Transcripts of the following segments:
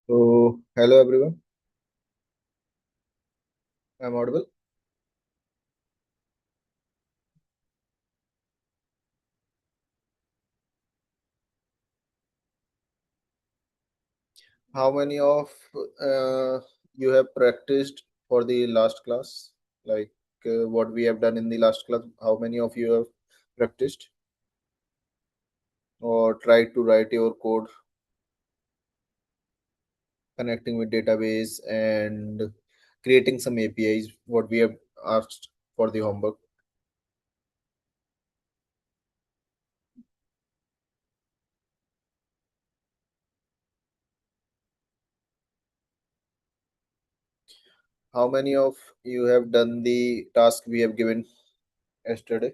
So, hello everyone. I'm audible. How many of you have practiced for the last class? Like what we have done in the last class? How many of you have practiced or tried to write your code connecting with database and creating some APIs? What we have asked for the homework. How many of you have done the task we have given yesterday?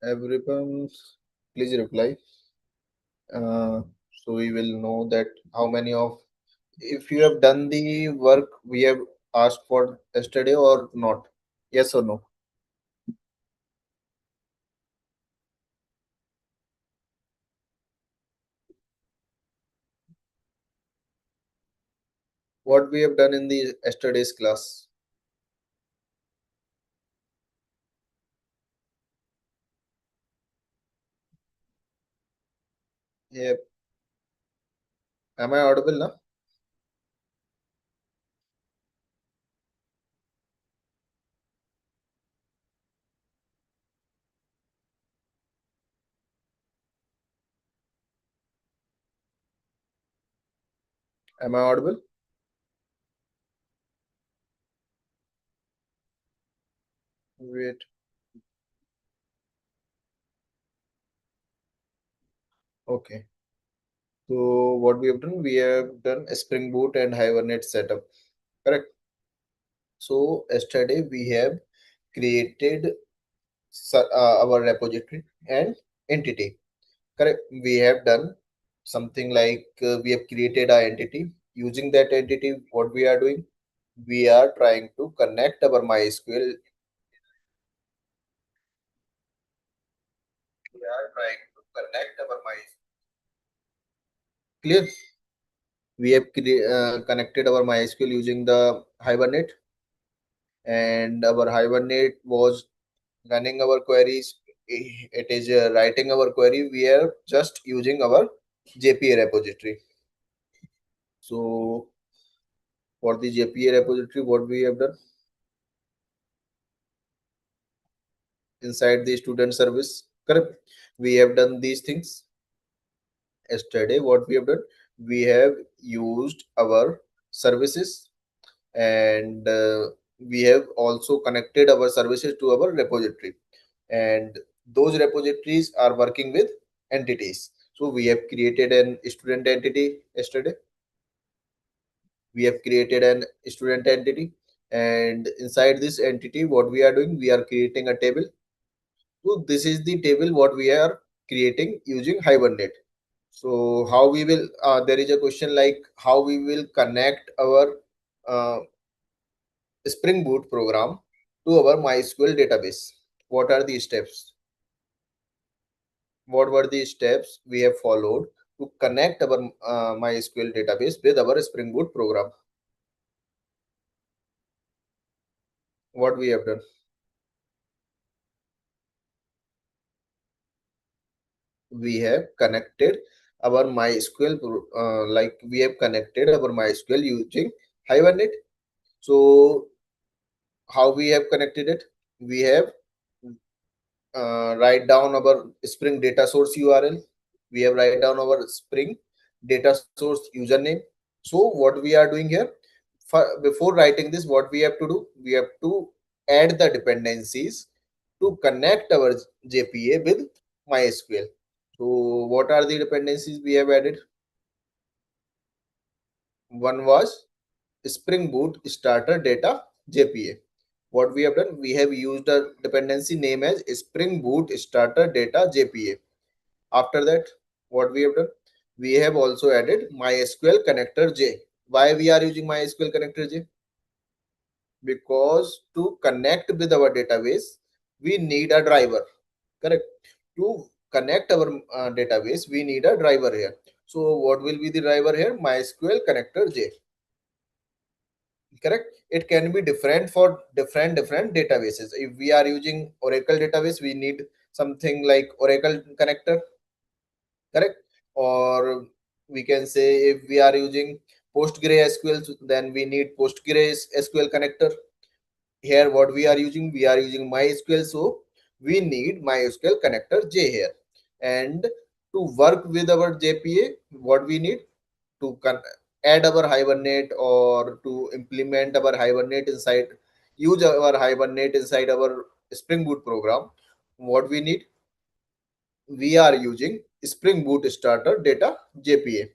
Everyone, please reply. uh, so we will know that how many of if you have done the work we have asked for yesterday or not. Yes or no? What we have done in the yesterday's class? Yeah. Am I audible now? Am I audible? Wait. Okay. So what we have done? We have done a Spring Boot and Hibernate setup. Correct. So yesterday we have created our repository and entity. Correct. We have done something like we have created our entity. Using that entity, what we are doing, we are trying to connect our MySQL. We are trying to connect our MySQL. Clear? We have connected our MySQL using the Hibernate, and our Hibernate was running our queries. It is writing our query. We are just using our JPA repository. So for the JPA repository, what we have done inside the student service, correct? We have done these things yesterday. What we have done, we have used our services, and we have also connected our services to our repository, and those repositories are working with entities. So we have created an student entity yesterday. We have created an student entity, and inside this entity what we are doing, we are creating a table. So this is the table what we are creating using Hibernate. So how we will, there is a question like how we will connect our uh, Spring Boot program to our MySQL database. What are the steps? What were the steps we have followed to connect our MySQL database with our Spring Boot program? What we have done? We have connected our MySQL, like we have connected our MySQL using Hibernate. So how we have connected it? We have write down our Spring data source URL. We have write down our Spring data source username. So what we are doing here, before writing this, what we have to do, we have to add the dependencies to connect our JPA with MySQL. So what are the dependencies we have added? One was Spring Boot starter data JPA. What we have done, we have used a dependency name as Spring Boot Starter Data JPA. After that, what we have done, we have also added MySQL connector J. Why we are using MySQL connector J? Because to connect with our database, we need a driver. Correct. To connect our database, we need a driver here. So what will be the driver here? MySQL connector J. Correct. It can be different for different databases. If we are using Oracle database, we need something like Oracle connector. Correct. Or we can say if we are using PostgreSQL, then we need PostgreSQL connector. Here what we are using MySQL, so we need MySQL connector J here. And to work with our JPA, what we need to add our Hibernate, or to implement our Hibernate inside, use our Hibernate inside our Spring Boot program, what we need, we are using Spring Boot Starter Data JPA.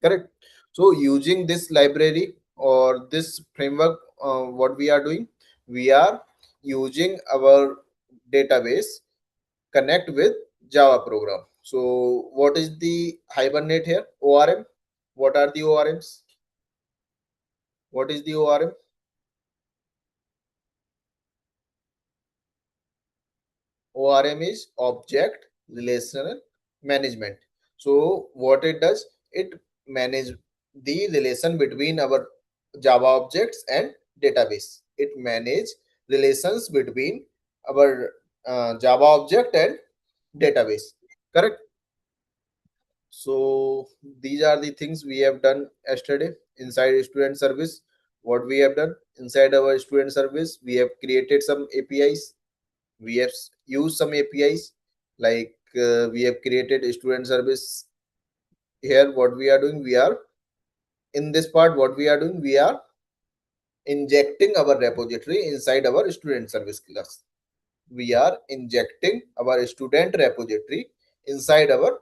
Correct. So using this library or this framework, what we are doing, we are using our database connect with Java program. So what is the Hibernate here? ORM. What are the ORMs? What is the ORM? ORM is Object Relational Management. So what it does, it manage the relation between our Java objects and database. It manage relations between our Java object and database. Correct. So these are the things we have done yesterday inside student service. What we have done inside our student service, we have created some APIs. We have used some APIs, like we have created a student service. Here what we are doing, we are in this part, what we are doing, we are injecting our repository inside our student service class. We are injecting our student repository inside our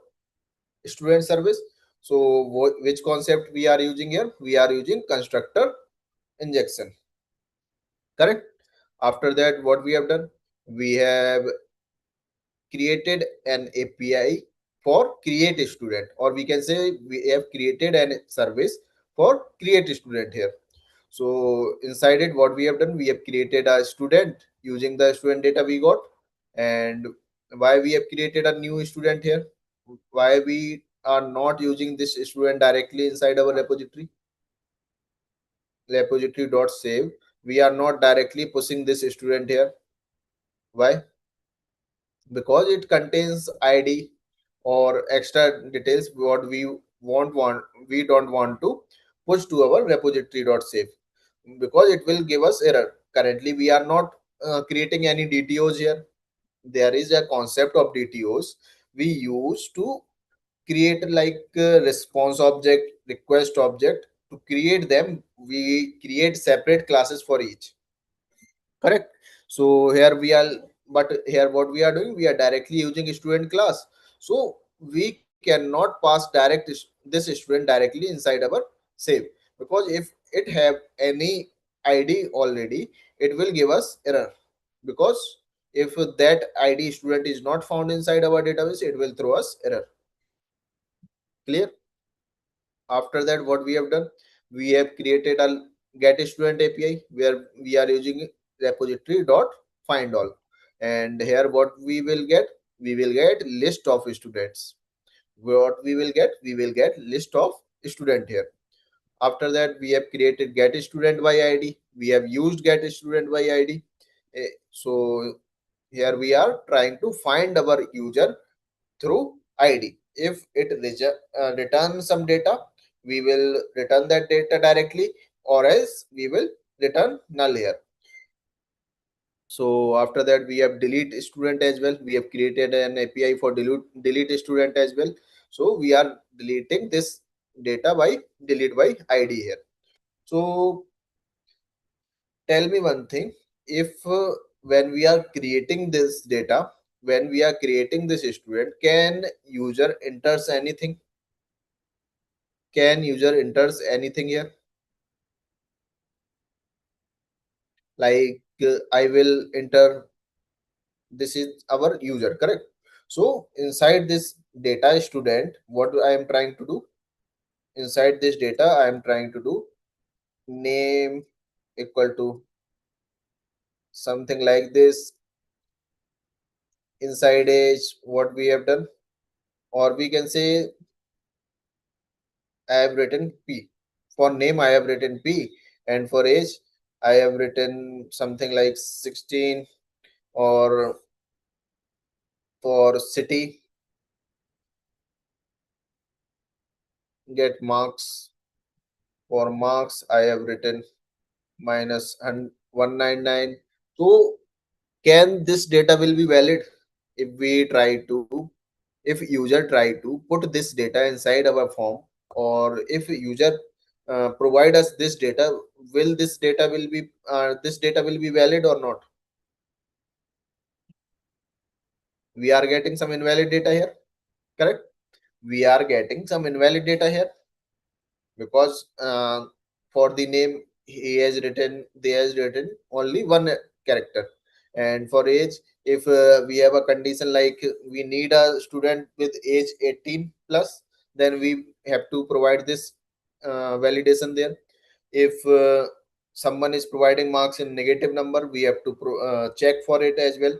student service. So which concept we are using here? We are using constructor injection. Correct. After that, what we have done, we have created an API for create a student, or we can say we have created an service for create a student here. So inside it, what we have done, we have created a student using the student data we got. And why we have created a new student here? Why we are not using this student directly inside our repository? Repository.save. We are not directly pushing this student here. Why? Because it contains ID or extra details what we don't want to push to our repository.save, because it will give us error. Currently we are not creating any DTOs here. There is a concept of DTOs we use to create, like response object, request object. To create them, we create separate classes for each. Correct. So here we are, but here what we are doing, we are directly using student class. So we cannot pass this student directly inside our save, because if it have any ID already, it will give us error. Because if that ID student is not found inside our database, it will throw us error. Clear. After that, what we have done, we have created a get student API where we are using repository dot find all. And here what we will get list of students. What we will get list of student here. After that, we have created get student by ID. We have used get student by ID. So here we are trying to find our user through ID. If it returns some data, we will return that data directly, or else we will return null here. So after that, we have delete student as well. We have created an API for delete student as well. So we are deleting this data by delete by ID here. So tell me one thing, if when we are creating this data, when we are creating this student, can user enters anything? Can user enters anything here? Like I will enter, this is our user, correct? So inside this data student, what I am trying to do, inside this data I am trying to do name equal to something like this. Inside age, what we have done, or we can say I have written P. For name, I have written P, and for age, I have written something like 16, or for city, get marks. For marks, I have written minus 199. So, can this data will be valid if we try to, if user try to put this data inside our form, or if user provide us this data, will this data will be valid or not? We are getting some invalid data here, correct? We are getting some invalid data here, because for the name he has written, they has written only one character. And for age, if we have a condition like we need a student with age 18 plus, then we have to provide this validation there. If someone is providing marks in negative number, we have to check for it as well.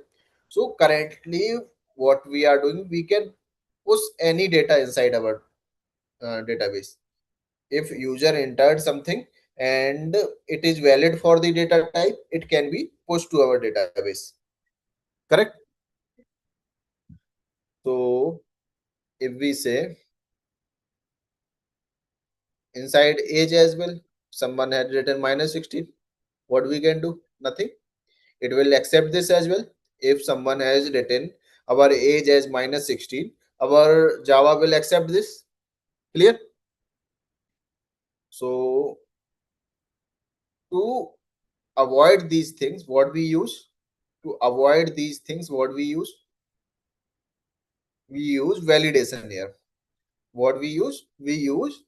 So currently what we are doing, we can push any data inside our database. If user entered something and it is valid for the data type, it can be pushed to our database, correct? So if we say inside age as well, someone had written minus 16, what we can do? Nothing. It will accept this as well. If someone has written our age as minus 16, our Java will accept this. Clear? So to avoid these things, what we use? To avoid these things, what we use? We use validation here. What we use? We use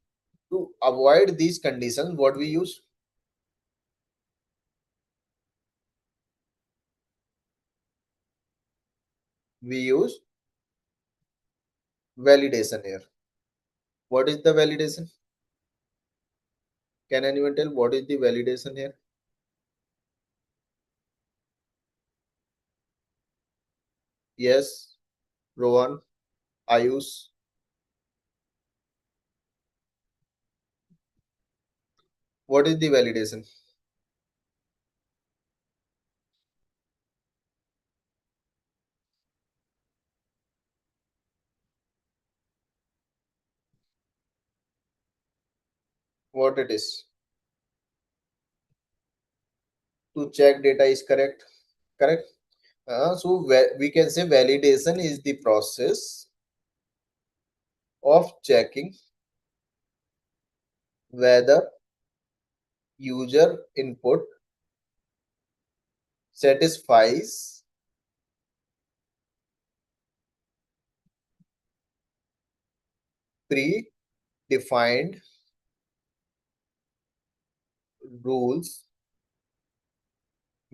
to avoid these conditions. What we use? We use validation here. What is the validation? Can anyone tell what is the validation here? Yes, Rohan, Ayush. What is the validation? What it is? To check data is correct. Correct. So we can say validation is the process of checking whether user input satisfies predefined rules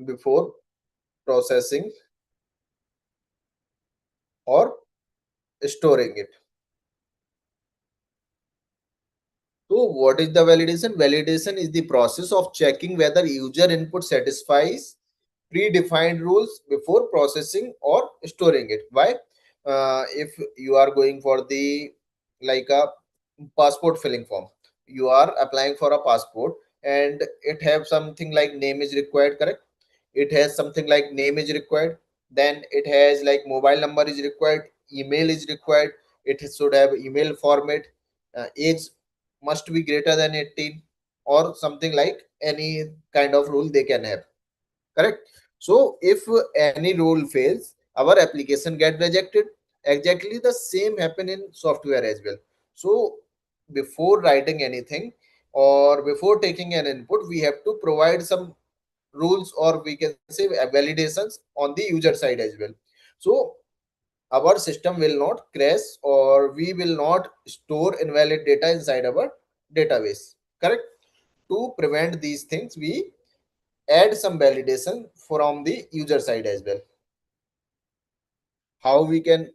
before processing or storing it. So what is the validation? Validation is the process of checking whether user input satisfies predefined rules before processing or storing it. Why? If you are going for the, like a passport filling form, you are applying for a passport, and it have something like name is required, correct? It has something like name is required, then it has like mobile number is required, email is required, it should have email format, age must be greater than 18, or something like any kind of rule they can have, correct? So if any rule fails, our application get rejected. Exactly the same happen in software as well. So before writing anything, or before taking an input, we have to provide some rules, or we can say validations on the user side as well. So our system will not crash, or we will not store invalid data inside our database, correct? To prevent these things, we add some validation from the user side as well. How we can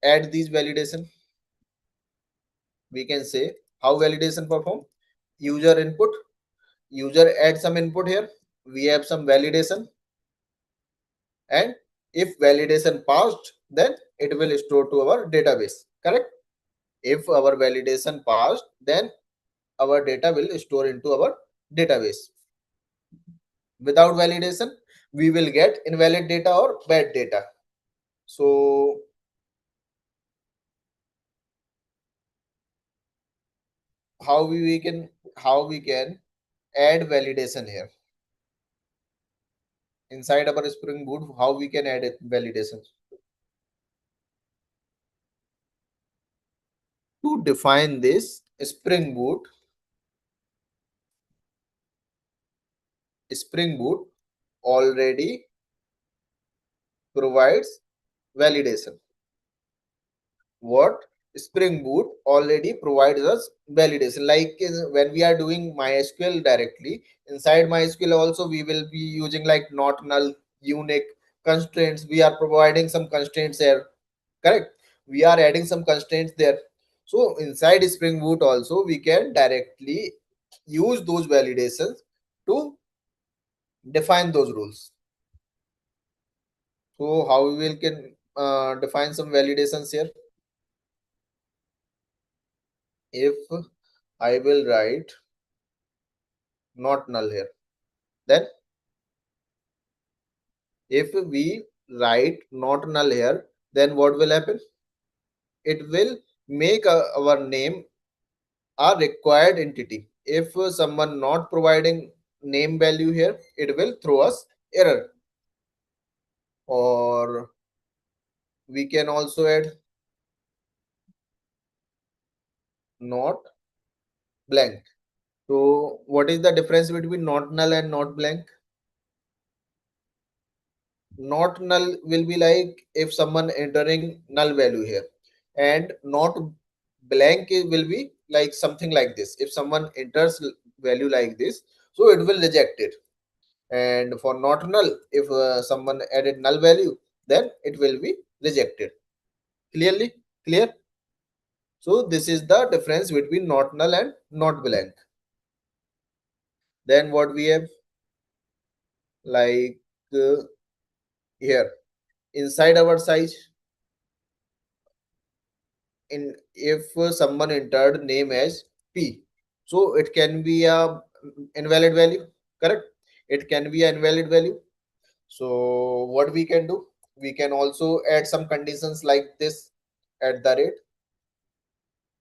add these validation? We can say how validation perform. User input, user add some input here, we have some validation, and if validation passed, then it will store to our database. Correct? If our validation passed, then our data will store into our database. Without validation, we will get invalid data or bad data. So we can, add validation here inside our Spring Boot? How we can add it validation? To define this, Spring Boot already provides validation. What? Spring Boot already provides us validation. Like when we are doing MySQL directly, inside MySQL also we will be using like not null, unique, constraints. We are providing some constraints there. Correct? We are adding some constraints there. So inside Spring Boot also we can directly use those validations to define those rules. So how we will can define some validations here? If I will write not null here, then if we write not null here, then what will happen? It will make our name a required entity. If someone not providing name value here, it will throw us error. Or we can also add not blank. So what is the difference between not null and not blank? Not null will be like if someone entering null value here, and not blank will be like something like this. If someone enters value like this, so it will reject it. And for not null, if someone added null value, then it will be rejected. Clearly clear? So this is the difference between not null and not blank. Then what we have, like here inside our size, in if someone entered name as p, so it can be a invalid value. Correct? It can be an invalid value. So what we can do, we can also add some conditions like this: at the rate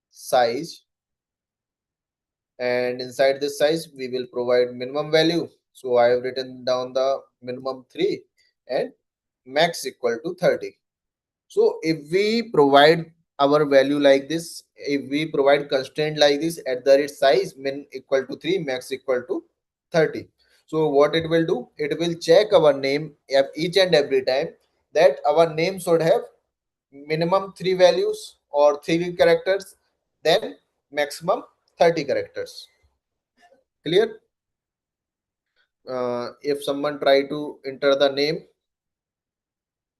size, and inside this size we will provide minimum value. So I have written down the minimum 3 and max equal to 30. So if we provide our value like this, if we provide constraint like this, at the rate size min equal to 3, max equal to 30. So what it will do, it will check our name each and every time, that our name should have minimum 3 values or 3 characters, then maximum 30 characters. Clear? If someone try to enter the name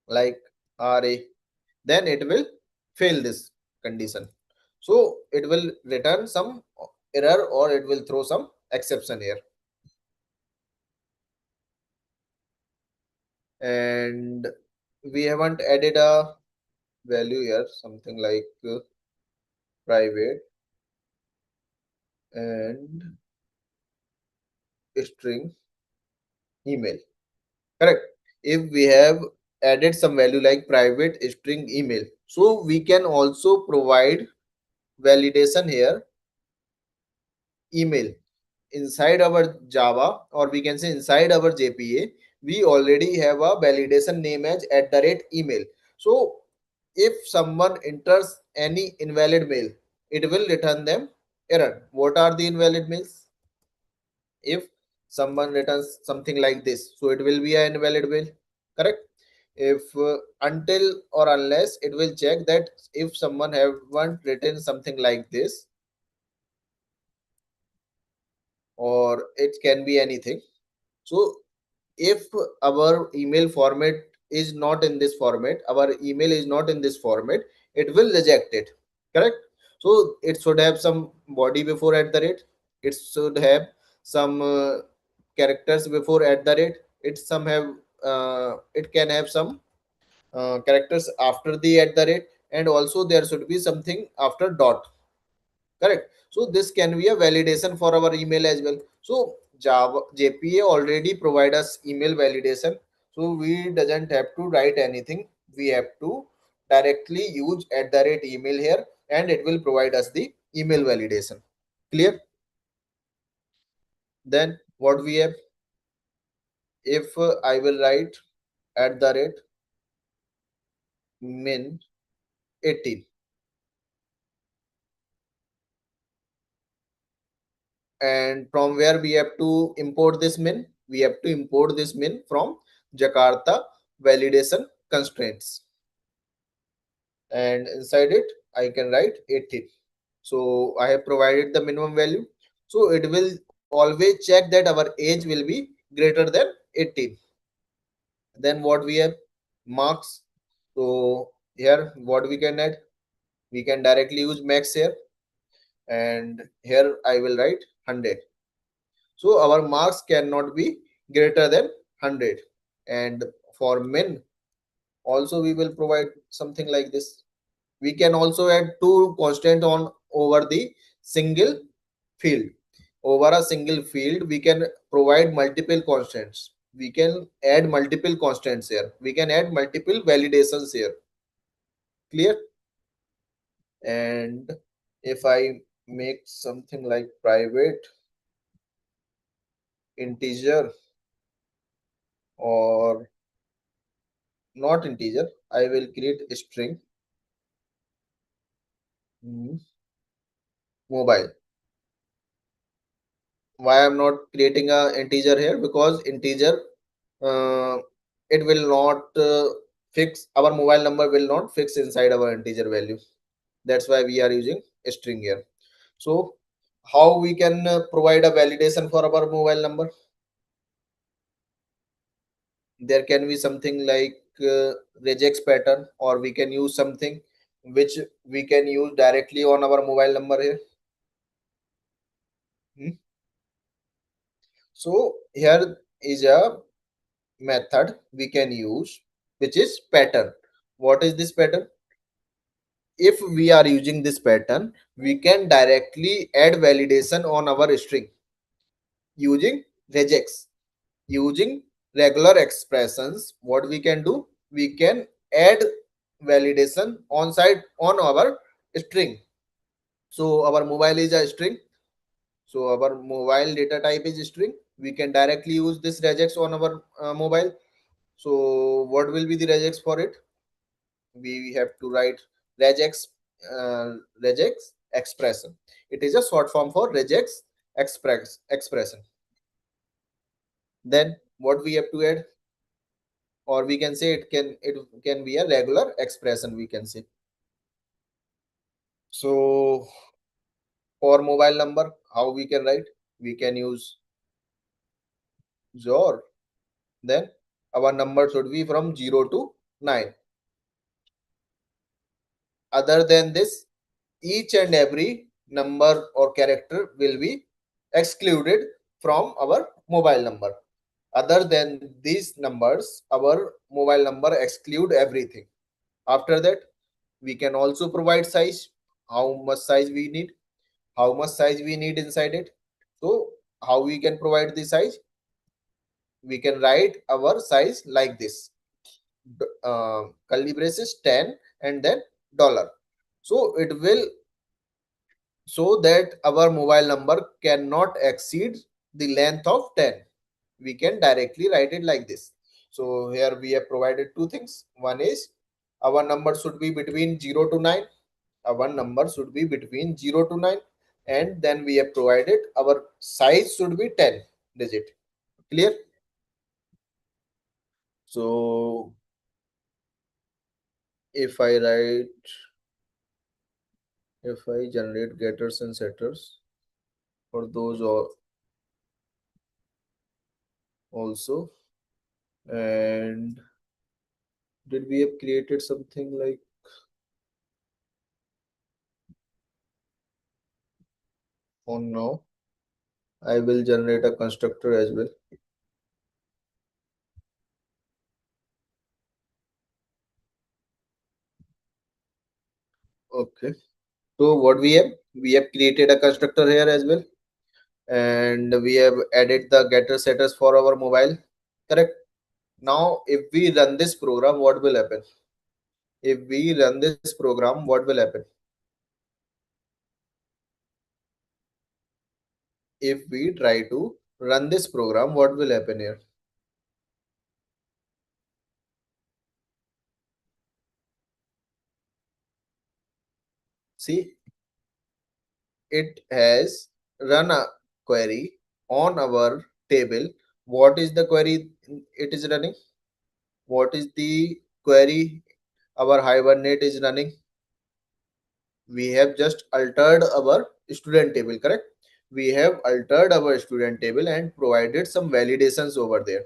like RA, then it will fail this condition. So it will return some error or it will throw some exception here. And we haven't added a value here, something like private and string email. Correct? If we have added some value like private string email, so we can also provide validation here, email. Inside our Java, or we can say inside our JPA, we already have a validation name as at the rate email. So if someone enters any invalid mail, it will return them error. What are the invalid mails? If someone returns something like this, so it will be an invalid mail. Correct? If until or unless, it will check that if someone haven't written something like this, or it can be anything. So if our email format is not in this format, our email is not in this format, it will reject it. Correct. So it should have some body before at the rate, it should have some characters before at the rate, it can have some characters after the at the rate, and also there should be something after dot. Correct. So this can be a validation for our email as well. So Java JPA already provide us email validation. So we doesn't have to write anything. We have to directly use at the rate email here, and it will provide us the email validation. Clear? Then what we have, if I will write at the rate min 18, and from where we have to import this min, we have to import this min from Jakarta validation constraints, and inside it I can write 18. So I have provided the minimum value, so it will always check that our age will be greater than 18. Then what we have, marks. So here what we can add, we can directly use max here, and here I will write 100. So our marks cannot be greater than 100. And for min, also we will provide something like this. We can also add two constant on over the single field. Over a single field, we can provide multiple constants. We can add multiple constants here. We can add multiple validations here. Clear? And if I make something like private integer or not integer, I will create a string mobile. Why I'm not creating a integer here? Because integer, uh, it will not fix, our mobile number will not fix inside our integer value. That's why we are using a string here. So how we can provide a validation for our mobile number? There can be something like regex pattern, or we can use something which we can use directly on our mobile number here. Hmm. So here is a method we can use, which is pattern. What is this pattern? If we are using this pattern, we can directly add validation on our string using regex. Using regular expressions, what we can do, we can add validation on side on our string. So our mobile is a string, so our mobile data type is string. We can directly use this regex on our mobile. So what will be the regex for it? We have to write regex, regex expression. It is a short form for regex expression. Then what we have to add, or we can say it can be a regular expression, we can say. So for mobile number, how we can write, we can use XOR. Then our number should be from 0 to 9. Other than this, each and every number or character will be excluded from our mobile number. Other than these numbers, our mobile number exclude everything. After that, we can also provide size, how much size we need, inside it. So how we can provide the size, we can write our size like this, curly braces 10 and then dollar. So it will, so that our mobile number cannot exceed the length of 10. We can directly write it like this. So here we have provided two things. One is our number should be between 0 to 9. Our number should be between 0 to 9, and then we have provided our size should be 10 digit. Clear? So if I write, if I generate getters and setters for those also. And did we have created something like, oh no, I will generate a constructor as well. Okay. So what we have created a constructor here as well, and we have added the getter setters for our mobile. Correct. Now, if we run this program, what will happen? If we run this program, what will happen? If we try to run this program, what will happen here? See, it has run a query on our table. What is the query it is running? What is the query our Hibernate is running? We have just altered our student table, correct? We have altered our student table and provided some validations over there.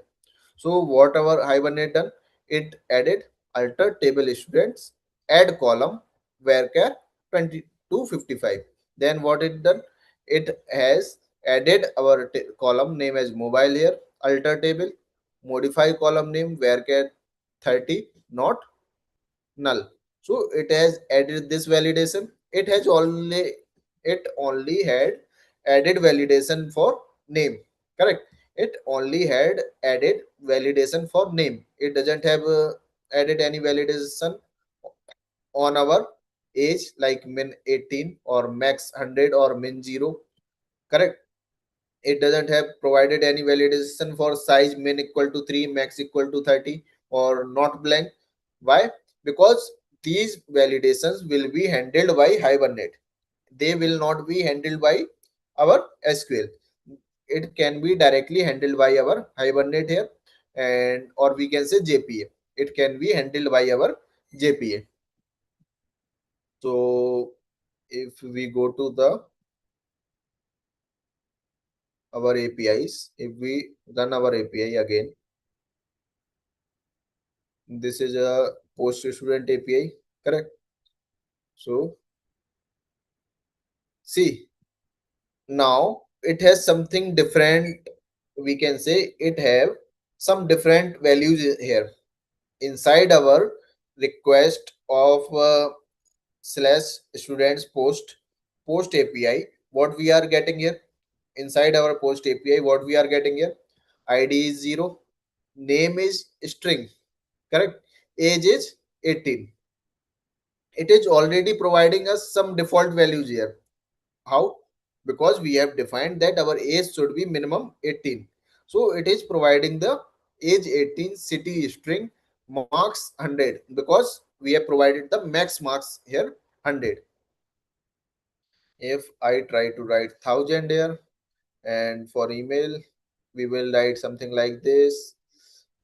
So what our Hibernate done, it added altered table students, add column varchar 20 to 55. Then what it done, it has added our column name as mobile here, alter table, modify column name varchar 30 not null. So it has added this validation. It only had added validation for name, correct? It only had added validation for name. It doesn't have added any validation on our age like min 18 or max 100 or min 0, correct? It doesn't have provided any validation for size min equal to 3, max equal to 30 or not blank. Why? Because these validations will be handled by Hibernate. They will not be handled by our SQL. It can be directly handled by our Hibernate here, and or we can say JPA. It can be handled by our JPA. So if we go to the our APIs, if we run our API again, this is a post student API, correct? So see, now it has something different. We can say it have some different values here inside our request of slash students post API. What we are getting here inside our post API, what we are getting here, ID is 0, name is string, correct? Age is 18. It is already providing us some default values here. How? Because we have defined that our age should be minimum 18. So it is providing the age 18 city string, marks 100, because we have provided the max marks here 100. If I try to write 1000 here, and for email we will write something like this,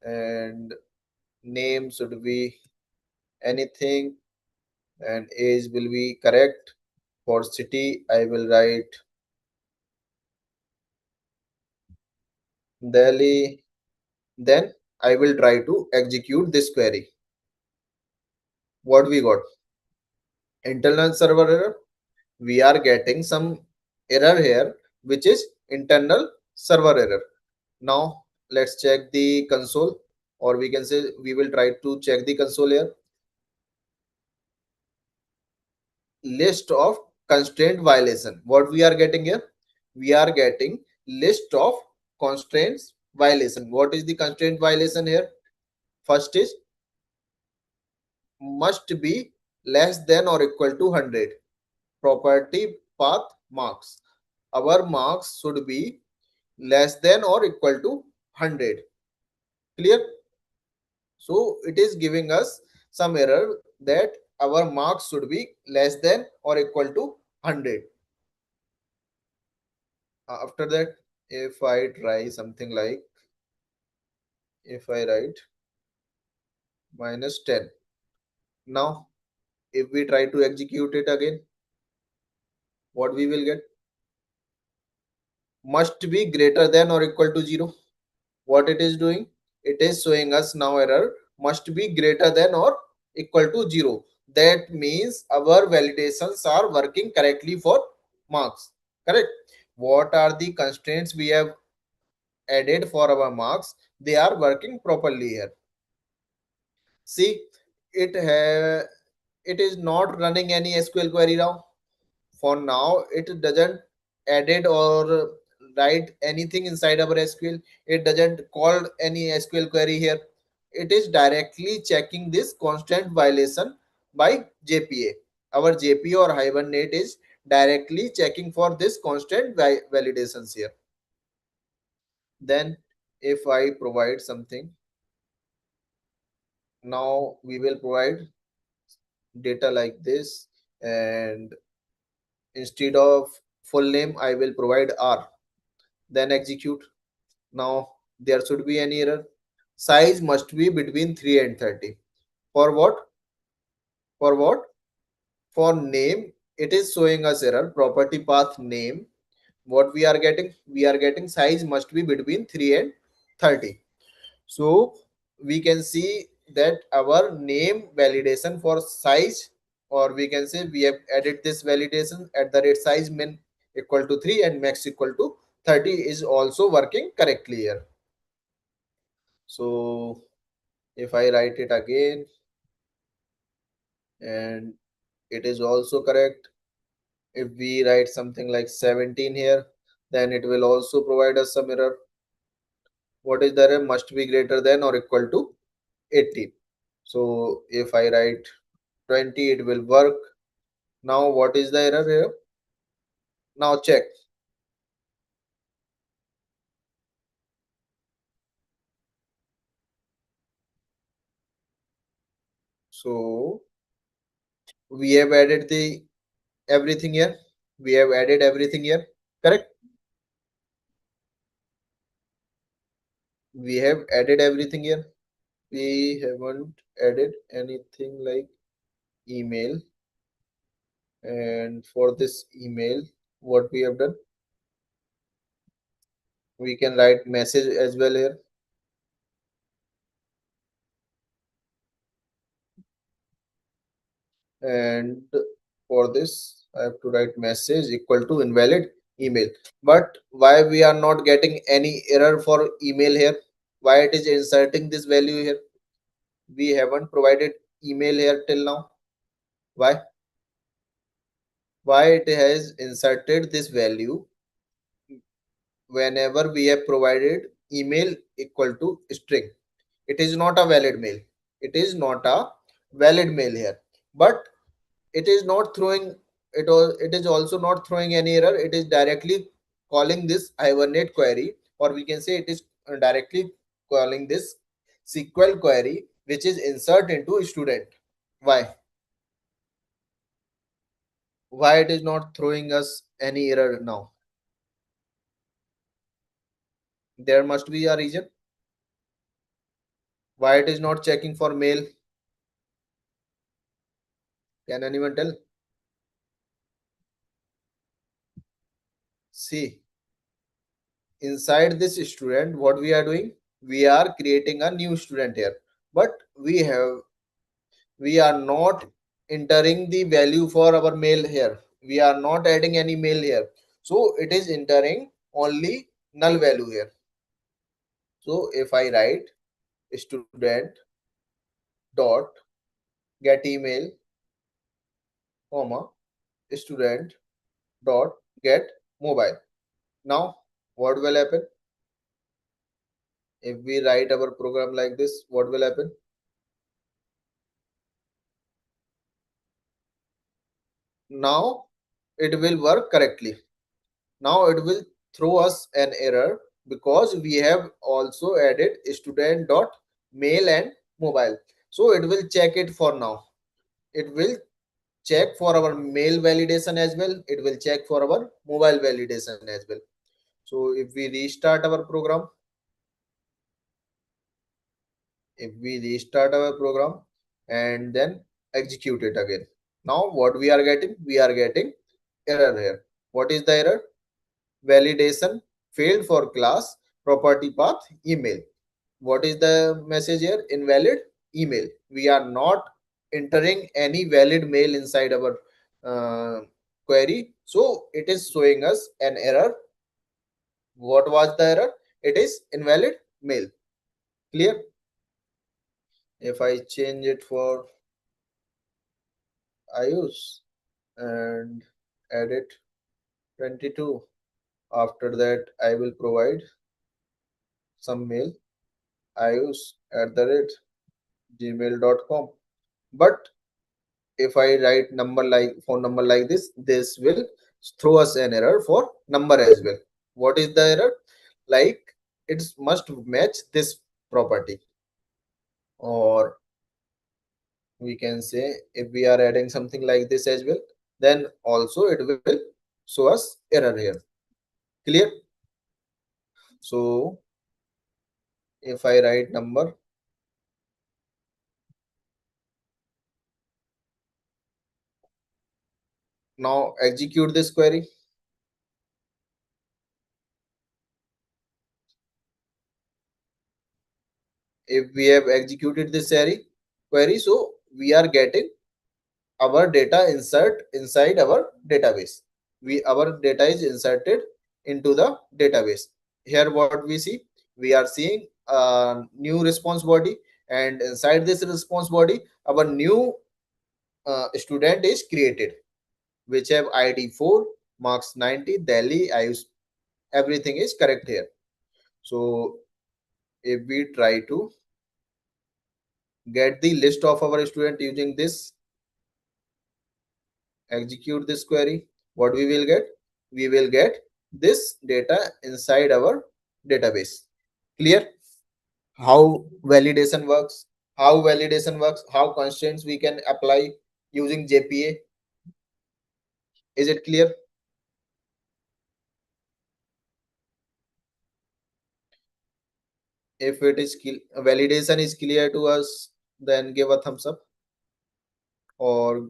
and name should be anything, and age will be correct. For city I will write Delhi. Then I will try to execute this query. What we got? Internal server error. We are getting some error here, which is internal server error. Now let's check the console, or we can say we will try to check the console here. List of constraint violation. What we are getting here? We are getting list of constraints violation. What is the constraint violation here? First is must be less than or equal to 100. Property path marks. Our marks should be less than or equal to 100. Clear? So it is giving us some error that our marks should be less than or equal to 100. After that, if I try something like, if I write minus 10. Now, if we try to execute it again, what we will get? Must be greater than or equal to 0. what it is doing, it is showing us now error must be greater than or equal to 0. That means our validations are working correctly for marks. Correct. What are the constraints we have added for our marks? They are working properly here. See, it is not running any SQL query now. For now it doesn't edit or write anything inside our SQL. It doesn't call any SQL query here. It is directly checking this constant violation by JPA. Our JPA or Hibernate is directly checking for this constant validations here. Then if I provide something, now we will provide data like this, and instead of full name I will provide R, then execute. Now there should be an error. Size must be between 3 and 30. For what? For what? For name, it is showing us error. Property path name. What we are getting? We are getting size must be between 3 and 30. So we can see that our name validation for size, or we can say we have added this validation at the rate size min equal to 3 and max equal to 30 is also working correctly here. So if I write it again, and it is also correct. If we write something like 17 here, then it will also provide us some error. What is the error? Must be greater than or equal to 18. So if I write 20, it will work. Now what is the error here? Now check. So we have added the everything here. We have added everything here. Correct? We have added everything here. We haven't added anything like email. And for this email, what we have done, we can write message as well here. And for this I have to write message equal to invalid email. But why we are not getting any error for email here? Why it is inserting this value here? We haven't provided email here till now. Why it has inserted this value whenever we have provided email equal to string? It is not a valid mail. It is not a valid mail here. But it is not throwing it is also not throwing any error. It is directly calling this Hibernate query, or we can say it is directly calling this SQL query, which is insert into student. Why it is not throwing us any error now? There must be a reason. Why it is not checking for mail? Can anyone tell? See, inside this student, what we are doing, we are creating a new student here, but we are not entering the value for our mail here. We are not adding any mail here. So it is entering only null value here. So if I write student dot get email, comma, student dot get mobile. Now what will happen? If we write our program like this, what will happen? Now it will work correctly. Now it will throw us an error because we have also added student dot mail and mobile. So it will check it for now. It will check for our mail validation as well. It will check for our mobile validation as well. So if we restart our program, if we restart our program and then execute it again, now what we are getting? We are getting error here. What is the error? Validation failed for class property path email. What is the message here? Invalid email. We are not entering any valid mail inside our uh, query, so it is showing us an error. What was the error? It is invalid mail. Clear? If I change it for iOS and edit 22, after that I will provide some mail iOS at the rate gmail.com. But if I write number like phone number like this will throw us an error for number as well. What is the error? Like it must match this property, or we can say if we are adding something like this as well, then also it will show us error here. Clear? So if I write number, now execute this query. If we have executed this query, so we are getting our data insert inside our database. Our data is inserted into the database. Here what we see, we are seeing a new response body, and inside this response body our new student is created, which have id 4, marks 90, Delhi. I use everything is correct here. So if we try to get the list of our student using this, execute this query, what we will get? We will get this data inside our database. Clear? How validation works? How constraints we can apply using JPA? Is it clear? If it is validation is clear to us, then give a thumbs up or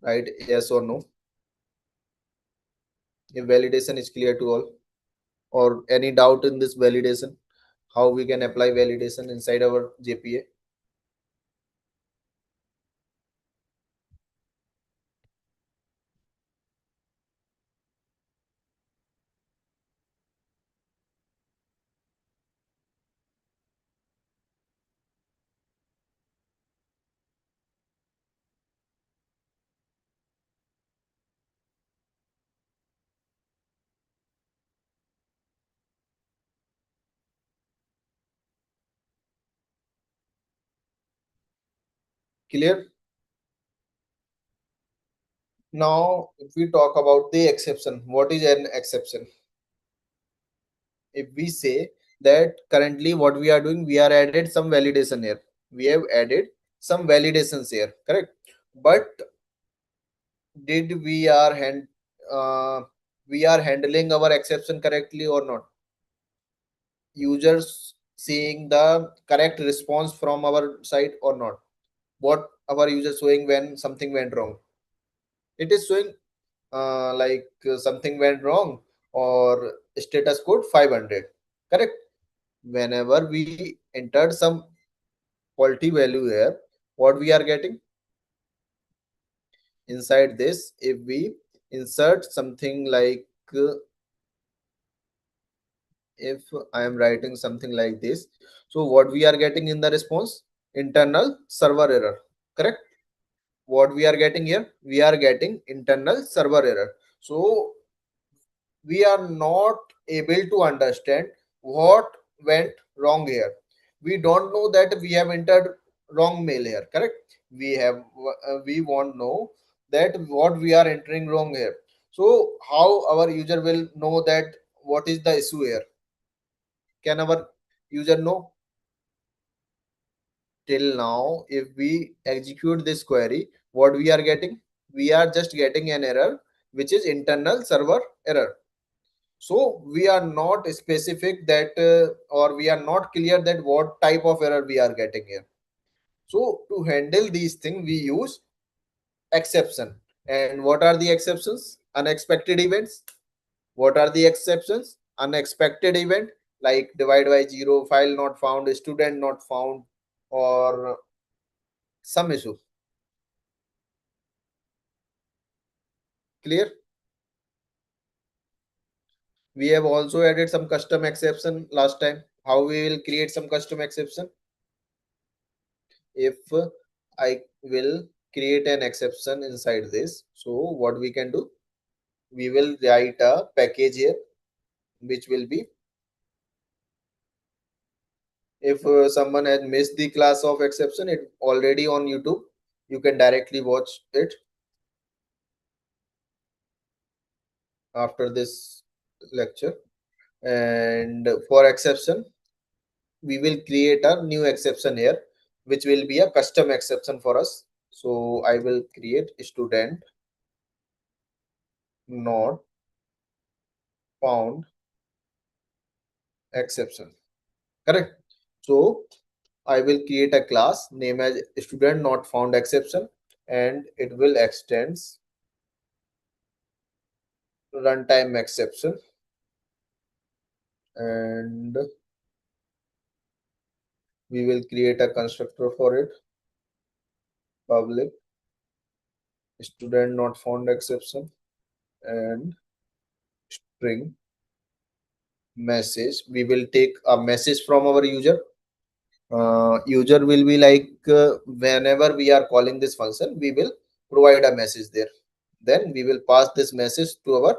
write yes or no. If validation is clear to all, or any doubt in this validation, how we can apply validation inside our JPA. Clear? Now, if we talk about the exception, what is an exception? If we say that currently what we are doing, we are added some validation here. We have added some validations here, correct? But did uh, we are handling our exception correctly or not? Users seeing the correct response from our side or not? What our users showing when something went wrong? It is showing something went wrong or status code 500, correct? Whenever we entered some faulty value here, what we are getting inside this? If we insert something like if I am writing something like this, so what we are getting in the response? Internal server error, correct? What we are getting here? We are getting internal server error. So we are not able to understand what went wrong here. We don't know that we have entered wrong mail here, correct? We won't know that what we are entering wrong here. So how our user will know that what is the issue here? Can our user know? Till now, if we execute this query, what we are getting? We are just getting an error, which is internal server error. So we are not specific that or we are not clear that what type of error we are getting here. So to handle these things, we use exception. And what are the exceptions? Unexpected events. What are the exceptions? unexpected event like divide by zero, file not found, student not found, or some issue. Clear? We have also added some custom exception last time. How we will create some custom exception? If I will create an exception inside this, so what we can do? We will write a package here, which will be if someone has missed the class of exception, it already on YouTube. You can directly watch it after this lecture. And for exception, we will create a new exception here, which will be a custom exception for us. So I will create student not found exception. Correct. So I will create a class name as student not found exception, and it will extends runtime exception, and we will create a constructor for it, public student not found exception, and string message. We will take a message from our user. User will be like whenever we are calling this function, we will provide a message there. Then we will pass this message to our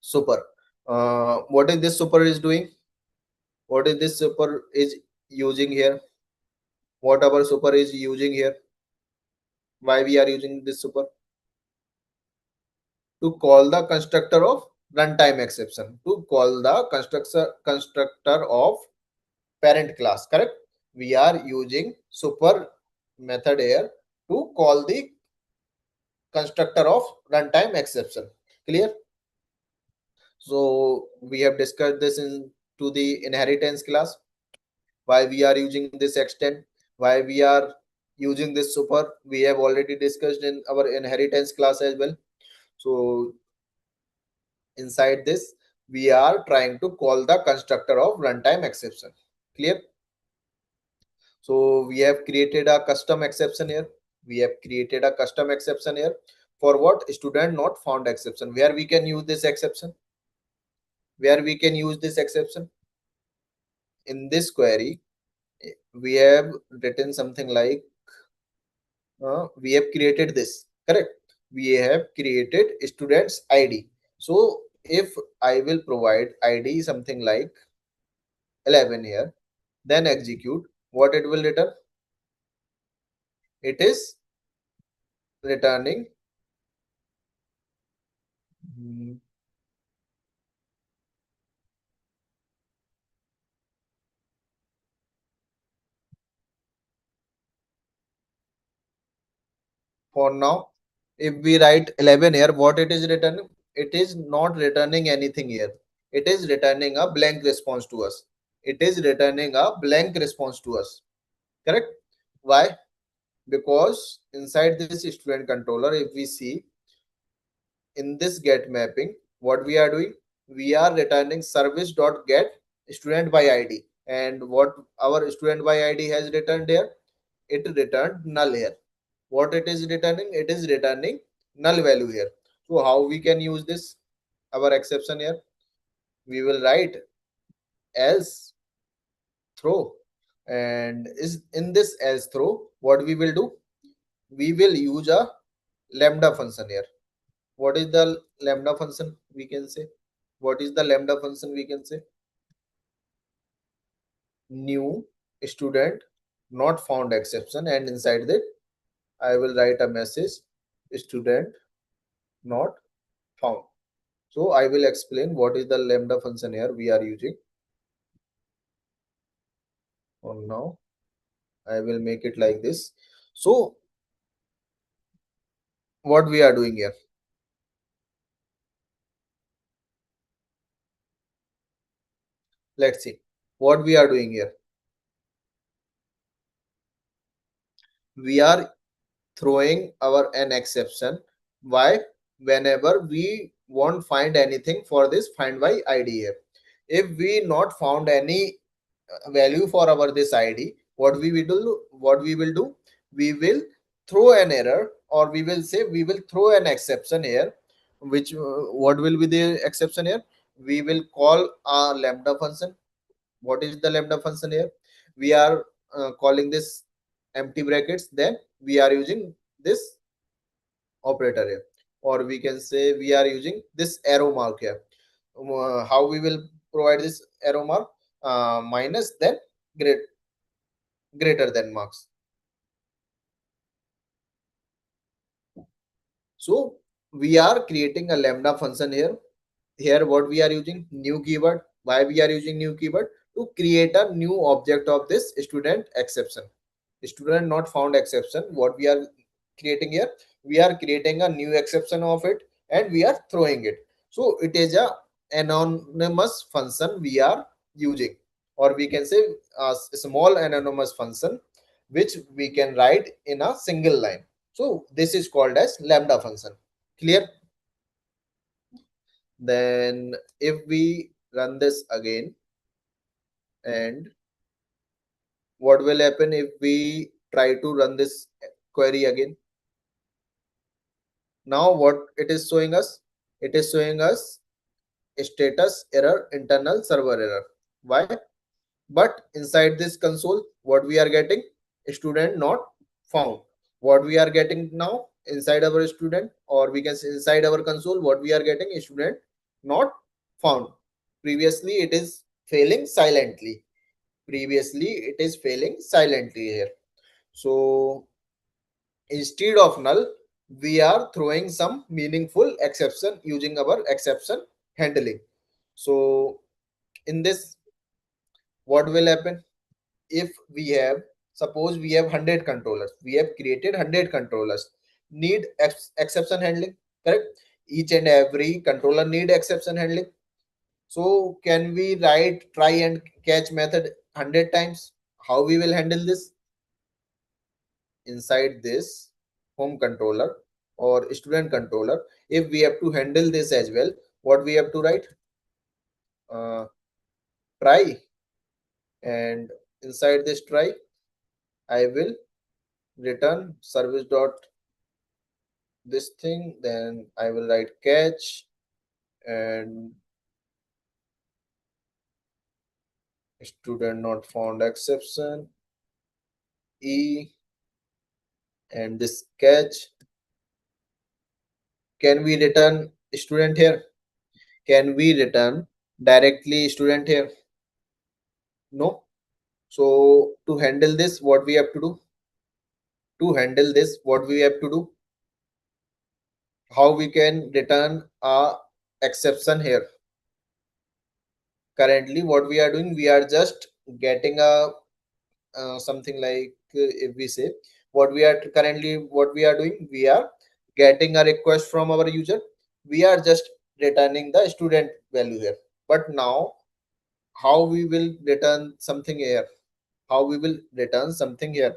super. What is this super is doing? What is this super is using here? What our super is using here? Why we are using this super? To call the constructor of runtime exception. To call the constructor of parent class. Correct? We are using super method here to call the constructor of runtime exception. Clear? So we have discussed this in to the inheritance class. Why we are using this extend? Why we are using this super? We have already discussed in our inheritance class as well. So inside this, we are trying to call the constructor of runtime exception. Clear? So we have created a custom exception here. We have created a custom exception here for what? Student not found exception. Where we can use this exception? Where we can use this exception? In this query, we have written something like we have created this. Correct? We have created student's ID. So if I will provide ID something like 11 here, then execute, what it will return? It is returning hmm, for now. If we write 11 here, what it is returning? It is not returning anything here. It is returning a blank response to us. It is returning a blank response to us. Correct? Why? Because inside this student controller, if we see in this get mapping, what we are doing? We are returning service.get student by id, and what our student by id has returned here? It returned null here. What it is returning? It is returning null value here. So how we can use this, our exception here? We will write else throw, and is in this else throw, what we will do? We will use a lambda function here. What is the lambda function we can say? What is the lambda function we can say? New student not found exception, and inside that I will write a message student not found. So I will explain what is the lambda function here we are using. On now I will make it like this. So what we are doing here? Let's see what we are doing here. We are throwing our an exception. Why? Whenever we won't find anything for this find by id here. If we not found any value for our this id, what we will do, we will throw an error, or we will say we will throw an exception here. Which what will be the exception here? We will call a lambda function. What is the lambda function here? We are calling this empty brackets, then we are using this operator here, or we can say we are using this arrow mark here. How we will provide this arrow mark? Minus, then greater than marks. So we are creating a lambda function here. Here what we are using? New keyword. Why we are using new keyword? To create a new object of this student exception. Student not found exception. What we are creating here? We are creating a new exception of it, and we are throwing it. So it is a anonymous function we are using, or we can say a small anonymous function which we can write in a single line. So this is called as lambda function. Clear? Then if we run this again, and what will happen if we try to run this query again? Now what it is showing us? It is showing us status error, internal server error. Why? But inside this console, what we are getting? Student not found. What we are getting now inside our student, or we can say inside our console, what we are getting? Student not found. Previously it is failing silently. Previously it is failing silently here. So instead of null, we are throwing some meaningful exception using our exception handling. So in this, what will happen? If we have, suppose we have 100 controllers, we have created 100 controllers, need exception handling, correct? Each and every controller need exception handling. So can we write try and catch method 100 times? How we will handle this? Inside this home controller or student controller, if we have to handle this as well, what we have to write? uh, Try, and inside this try, I will return service dot this thing, then I will write catch, and student not found exception e, and this catch. Can we return student here? Can we return directly student here? No. So to handle this, what we have to do? To handle this, what we have to do? How we can return a exception here? Currently what we are doing, we are just getting a something like if we say, what we are currently what we are doing, we are getting a request from our user, we are just returning the student value here. But now how we will return something here? How we will return something here?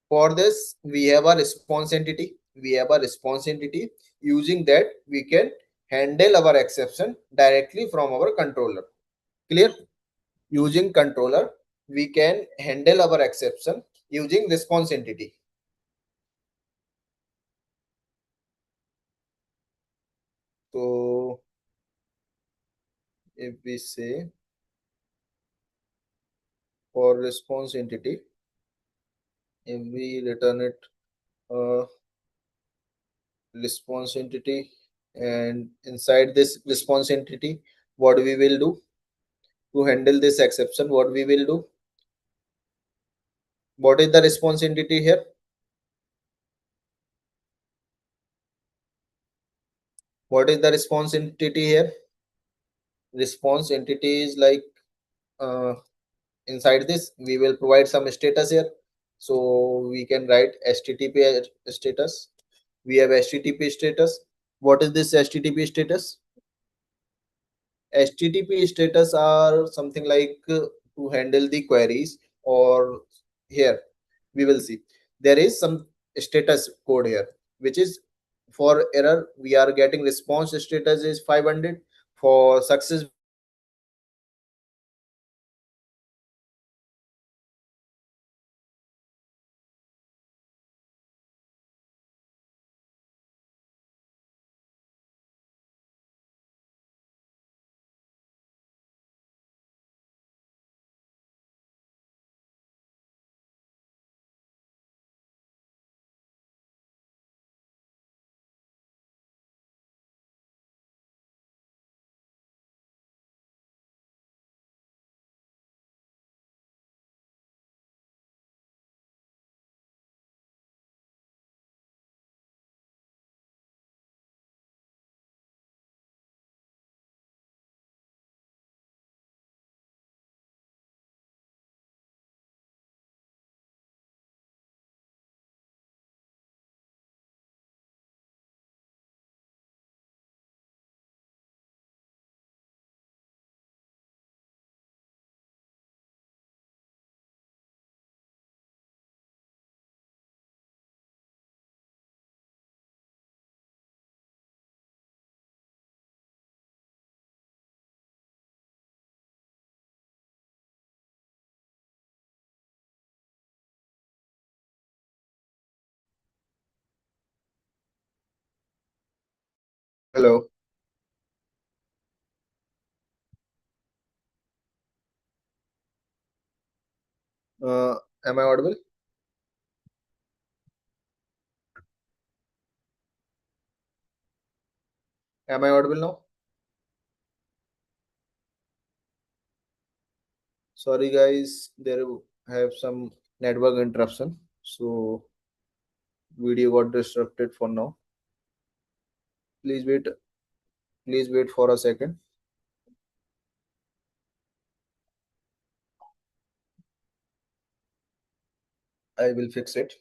For this, we have a response entity. We have a response entity. Using that, we can handle our exception directly from our controller. Clear? Using controller, we can handle our exception using response entity. So if we say, for response entity, if we return it response entity, and inside this response entity, what we will do to handle this exception? What we will do? What is the response entity here? What is the response entity here? Response entity is like, uh, inside this we will provide some status here. So we can write http status. We have http status. What is this http status? Http status are something like to handle the queries, or here we will see there is some status code here, which is For error, we are getting response status is 500. For success, we are getting response status is 500. Hello. Am I audible? Am I audible now? Sorry, guys, there have some network interruption, so video got disrupted for now. Please wait. Please wait for a second. I will fix it.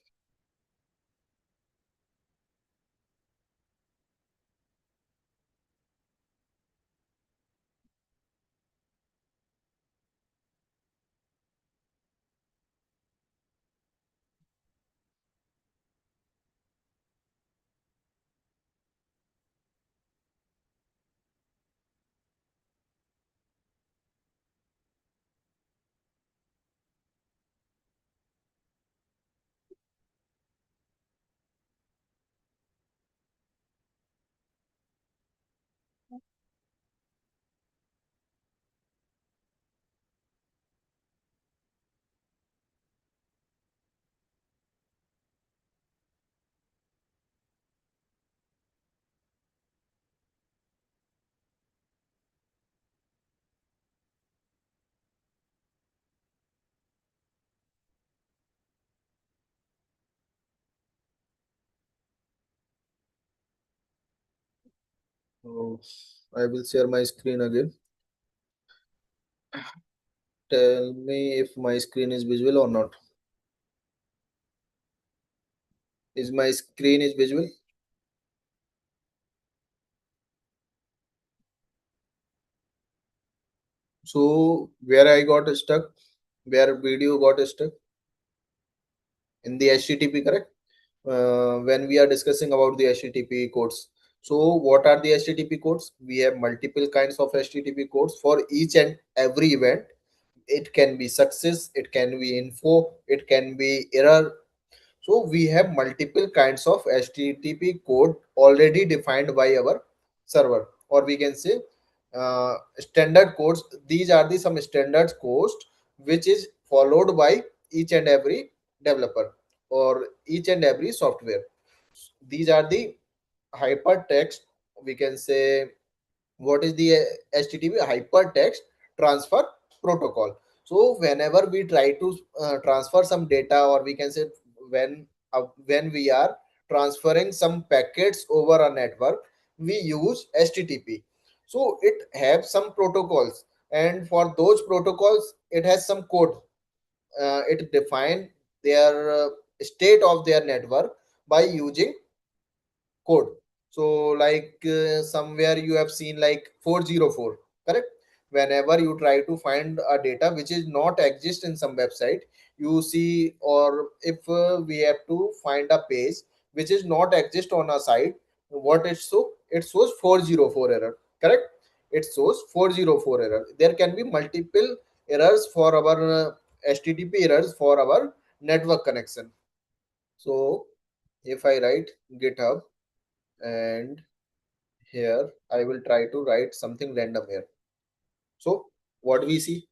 So I will share my screen again. Tell me if my screen is visible or not. Is my screen is visible? So where I got stuck, where video got stuck in the HTTP, correct? When we are discussing about the HTTP codes. So what are the HTTP codes? We have multiple kinds of HTTP codes for each and every event. It can be success, it can be info, it can be error. So we have multiple kinds of HTTP code already defined by our server, or we can say standard codes. These are the some standard codes which is followed by each and every developer or each and every software. These are the hypertext. We can say what is the HTTP hypertext transfer protocol. So whenever we try to transfer some data, or we can say when we are transferring some packets over a network, we use HTTP. So it has some protocols, and for those protocols, it has some code. It define their state of their network by using code. So like somewhere you have seen like 404, correct? Whenever you try to find a data which is not exist in some website, you see, or if we have to find a page which is not exist on a site, what it show? It shows 404 error. Correct? It shows 404 error. There can be multiple errors for our HTTP errors for our network connection. So if I write GitHub, and here I will try to write something random here. So what we see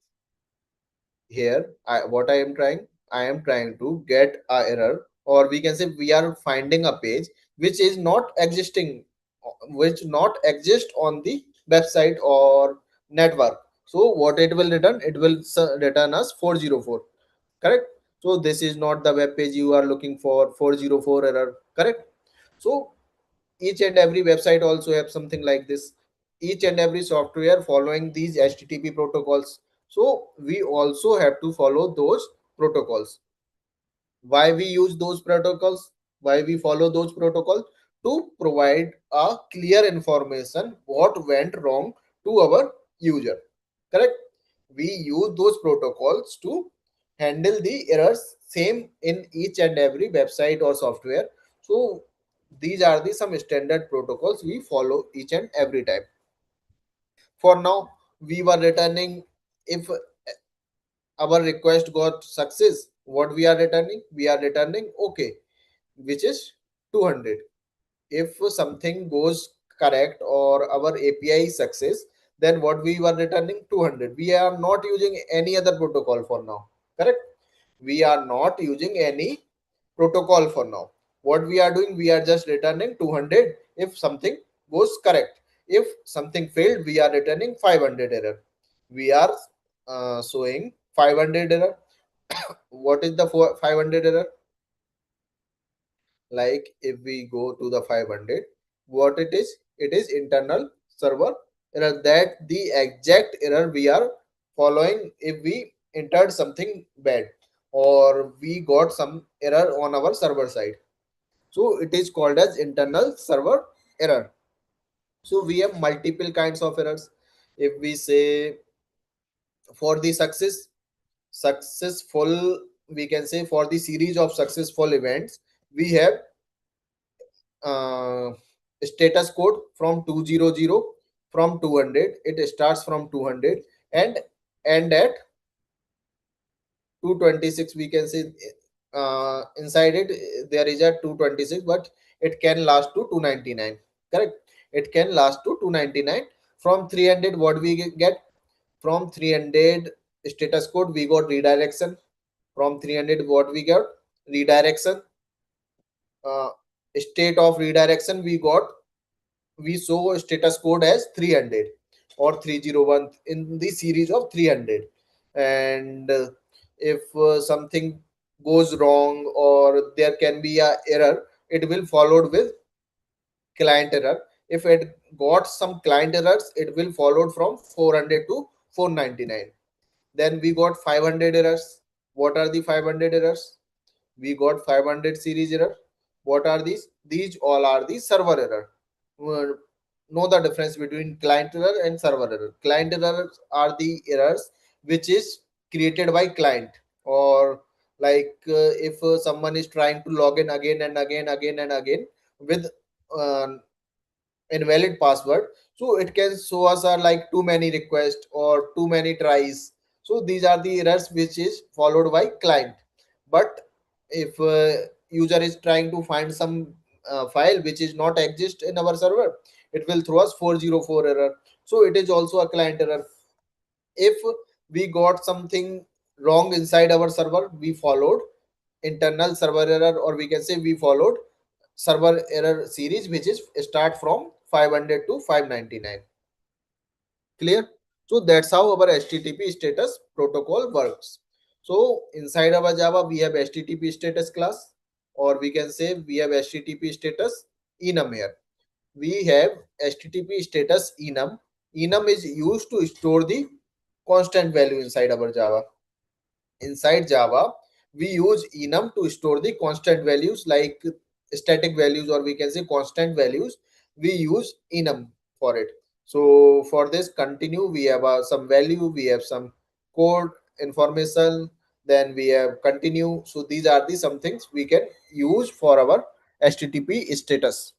here, what I am trying to get a error, or we can say we are finding a page which is not existing, which not exist on the website or network. So what it will return? It will return us 404. Correct? So this is not the web page you are looking for. 404 error. Correct? So each and every website also have something like this. Each and every software following these HTTP protocols. So we also have to follow those protocols. Why we use those protocols? Why we follow those protocols? To provide a clear information what went wrong to our user. Correct? We use those protocols to handle the errors same in each and every website or software. So these are the some standard protocols we follow each and every time. For now, we were returning, if our request got success, what we are returning? We are returning okay, which is 200. If something goes correct or our API success, then what we were returning? 200. We are not using any other protocol for now. Correct? We are not using any protocol for now. What we are doing? We are just returning 200 if something goes correct. If something failed, we are returning 500 error. We are showing 500 error. What is the 500 error? Like if we go to the 500, what it is internal server error. That the exact error we are following if we entered something bad or we got some error on our server side. So it is called as internal server error. So we have multiple kinds of errors. If we say for the successful, we can say for the series of successful events, we have uh, status code from 200, from 200. It starts from 200 and end at 226. We can say inside it there is a 226, but it can last to 299. Correct? It can last to 299. From 300, what we get? From 300 status code we got redirection. From 300, what we got? Redirection. uh, State of redirection we got, we show status code as 300 or 301 in the series of 300. And if something goes wrong or there can be a error, it will followed with client error. If it got some client errors, it will followed from 400 to 499. Then we got 500 errors. What are the 500 errors? We got 500 series error. What are these? These all are the server error. Know the difference between client error and server error. Client errors are the errors which is created by client, or like if someone is trying to log in again and again and again with uh, invalid password, so it can show us are like too many requests or too many tries. So these are the errors which is followed by client. But if user is trying to find some file which is not exist in our server, it will throw us 404 error. So it is also a client error. If we got something wrong inside our server, we followed internal server error, or we can say we followed server error series which is start from 500 to 599. Clear? So that's how our HTTP status protocol works. So inside our Java we have HTTP status class, or we can say we have HTTP status enum. Here we have HTTP status enum. Enum is used to store the constant value inside our Java. Inside Java, we use enum to store the constant values like static values, or we can say constant values. We use enum for it. So for this continue, we have some value, we have some code information, then we have continue. So these are the some things we can use for our HTTP status.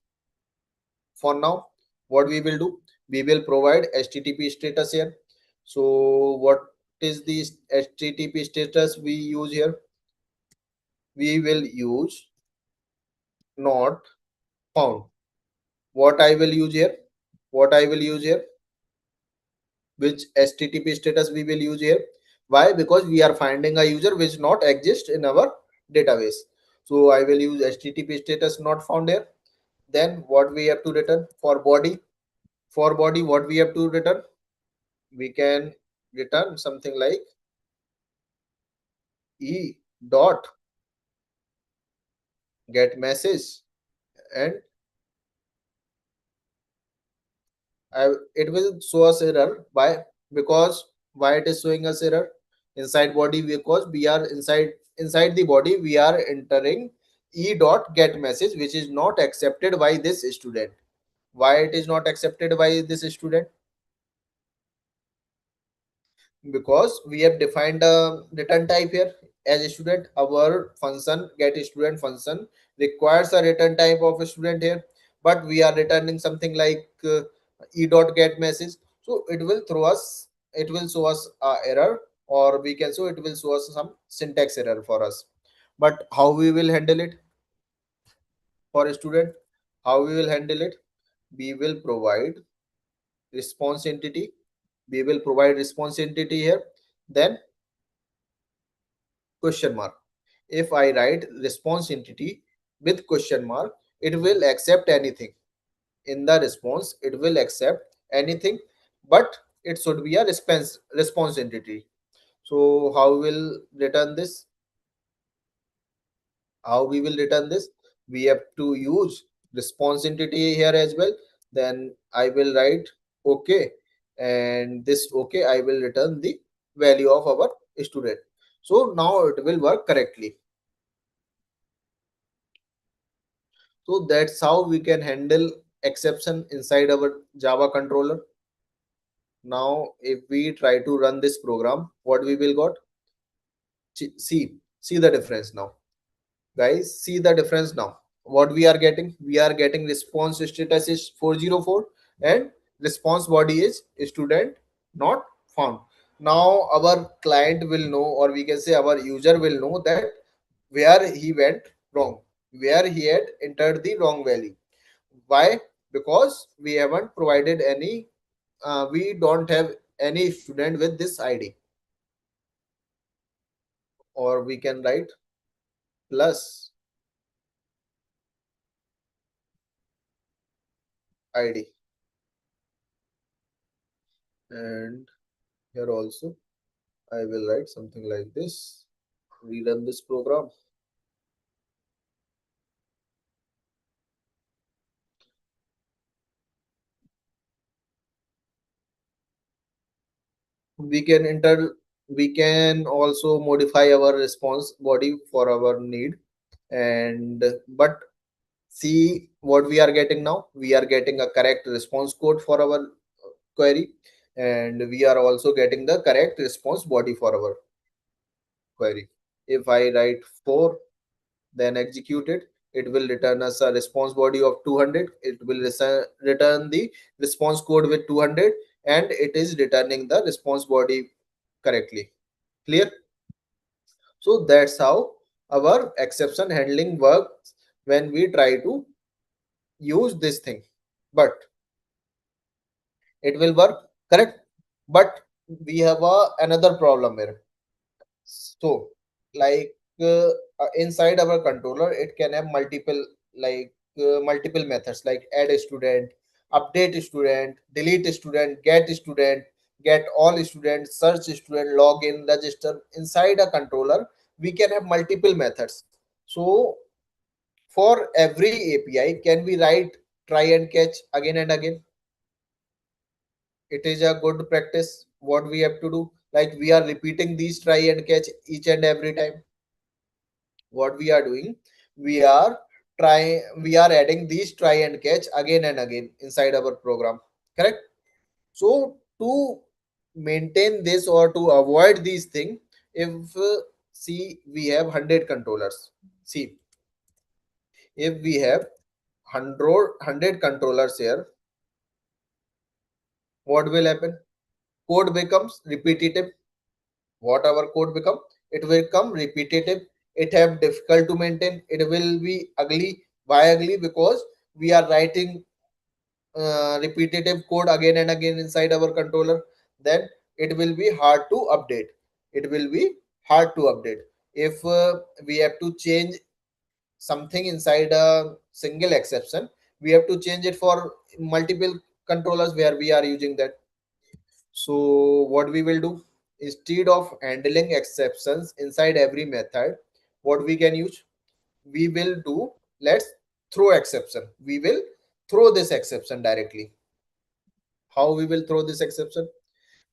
for now, what we will do, we will provide HTTP status here. So what is the HTTP status we use here? We will use not found. What I will use here? What I will use here? Which HTTP status we will use here? Why? Because we are finding a user which not exist in our database. So I will use HTTP status not found here. Then what we have to return for body? For body, what we have to return? We can return something like e dot get message, and it will show us error. Why? Because why it is showing us error inside body? Because we are inside the body, we are entering e dot get message, which is not accepted by this student. Why it is not accepted by this student? Because we have defined a return type here. As a student, our function get student function requires a return type of a student here, but we are returning something like e dot get message. So it will show us a error, or we can, so it will show us some syntax error for us. But how we will handle it for a student? How we will handle it? We will provide response entity. We will provide response entity here. Then question mark. If I write response entity with question mark, it will accept anything. In the response, it will accept anything, but it should be a response entity. So how will return this? How we will return this? We have to use response entity here as well. Then I will write okay, and this okay I will return the value of our student. So now it will work correctly. So that's how we can handle exception inside our Java controller. Now, if we try to run this program, what we will got? See the difference now, guys. See the difference now. What we are getting? We are getting response status is 404, and response body is student not found. Now our client will know, or we can say our user will know that where he went wrong, where he had entered the wrong value. Why? Because we haven't provided any, we don't have any student with this ID, or we can write plus ID. And here also I will write something like this. Rerun this program. We can enter, we can also modify our response body for our need. And but see what we are getting now. We are getting a correct response code for our query, and we are also getting the correct response body for our query. If I write 4, then execute it, it will return us a response body of 200. It will return the response code with 200, and it is returning the response body correctly. Clear? So that's how our exception handling works when we try to use this thing. But it will work, correct? But we have another problem here. So, like inside our controller, it can have multiple methods like add a student, update student, delete student, get all students, search student, login, register. Inside a controller, we can have multiple methods. So, for every API, can we write try and catch again and again? It is a good practice. What we have to do, like we are repeating these try and catch each and every time. What we are doing, we are adding these try and catch again and again inside our program, correct? So to maintain this or to avoid these things, if see we have 100 controllers. See, if we have 100 controllers here, what will happen? Code becomes repetitive. What our code become? It will become repetitive. It have difficult to maintain. It will be ugly. Why ugly? Because we are writing repetitive code again and again inside our controller. Then it will be hard to update. It will be hard to update. If we have to change something inside a single exception, we have to change it for multiple controllers where we are using that. So what we will do, instead of handling exceptions inside every method, what we can use, we will do, let's throw exception. We will throw this exception directly. How we will throw this exception?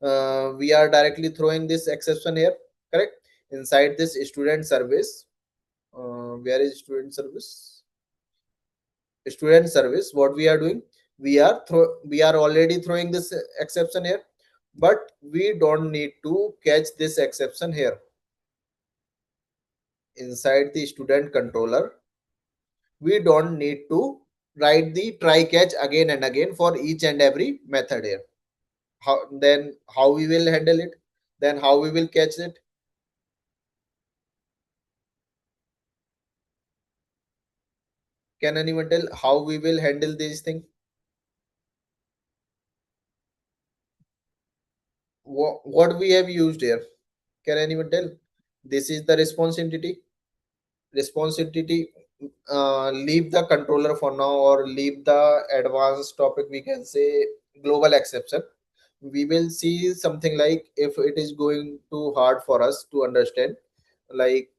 We are directly throwing this exception here, correct? Inside this student service, where is student service? Student service, what we are doing, we are already throwing this exception here, but we don't need to catch this exception here. Inside the student controller, we don't need to write the try catch again and again for each and every method here. How we will handle it? Then how we will catch it? Can anyone tell how we will handle this thing? What we have used here? Can anyone tell? This is the response entity. Response entity, leave the controller for now, or leave the advanced topic, we can say global exception. We will see something like, if it is going too hard for us to understand, like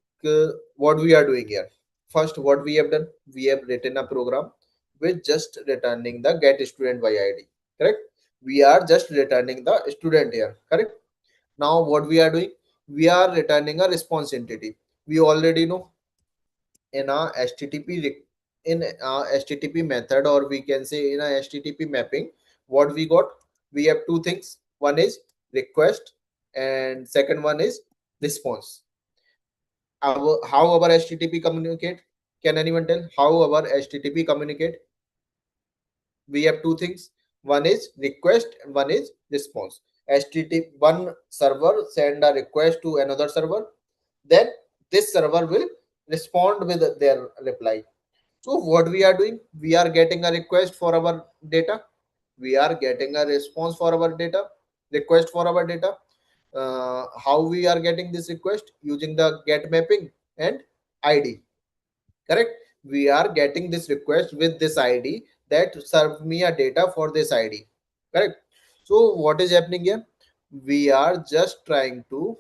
what we are doing here. First, what we have done, we have written a program with just returning the get student by id, correct? We are just returning the student here, correct? Now what we are doing, we are returning a response entity. We already know in a http method, or we can say in a http mapping, what we got, we have two things. One is request, and second one is response. How our http communicate? Can anyone tell how our http communicate? We have two things. One is request and one is response. http, one server send a request to another server, then this server will respond with their reply. So what we are doing, we are getting a request for our data, we are getting a response for our data, request for our data. How we are getting this request? Using the get mapping and id, correct? We are getting this request with this id, that serve me a data for this id, correct? So what is happening here? We are just trying to,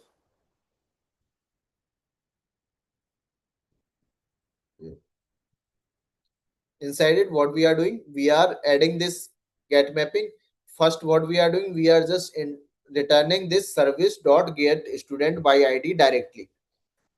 inside it, what we are doing, we are adding this get mapping. First, what we are doing, we are just in returning this service dot get student by id directly,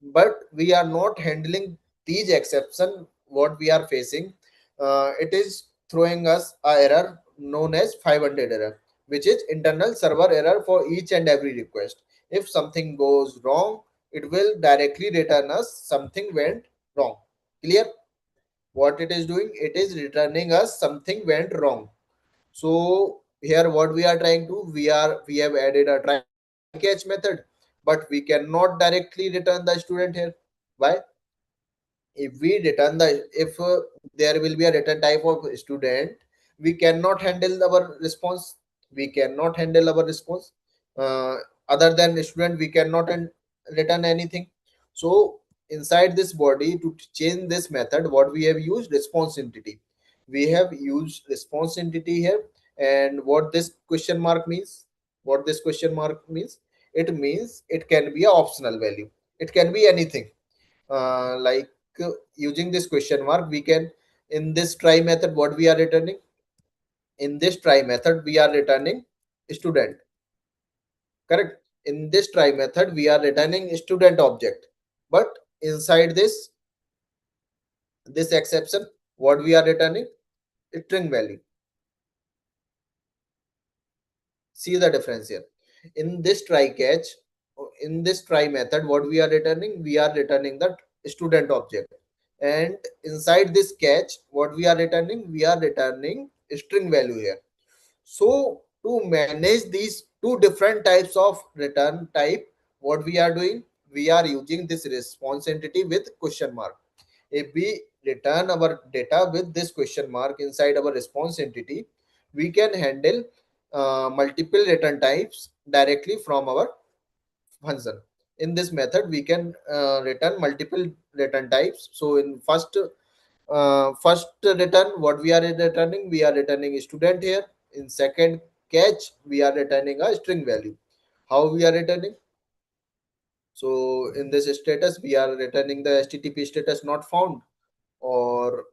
but we are not handling these exception. What we are facing, it is throwing us a error known as 500 error, which is internal server error for each and every request. If something goes wrong, it will directly return us something went wrong. Clear? What it is doing, it is returning us something went wrong. So here what we are trying to, we have added a try catch method, but we cannot directly return the student here. Why? If we return the, if there will be a return type of student, we cannot handle our response. We cannot handle our response. uh, Other than student, we cannot return anything. So inside this body, to change this method, what we have used, response entity. We have used response entity here. And what this question mark means, what this question mark means, it means it can be a optional value, it can be anything. Like using this question mark, we can, in this try method, what we are returning, in this try method we are returning student, correct? In this try method we are returning student object, but inside this exception, what we are returning, string value. See the difference here. In this try catch, in this try method, what we are returning, we are returning the student object. and inside this catch, what we are returning? We are returning string value here. So to manage these two different types of return type, what we are doing? We are using this response entity with question mark. If we return our data with this question mark inside our response entity, we can handle multiple return types directly from our function. In this method, we can return multiple return types. So in first return, what we are returning? We are returning a student here. In second catch, we are returning a string value. How we are returning? So in this status, we are returning the HTTP status not found, or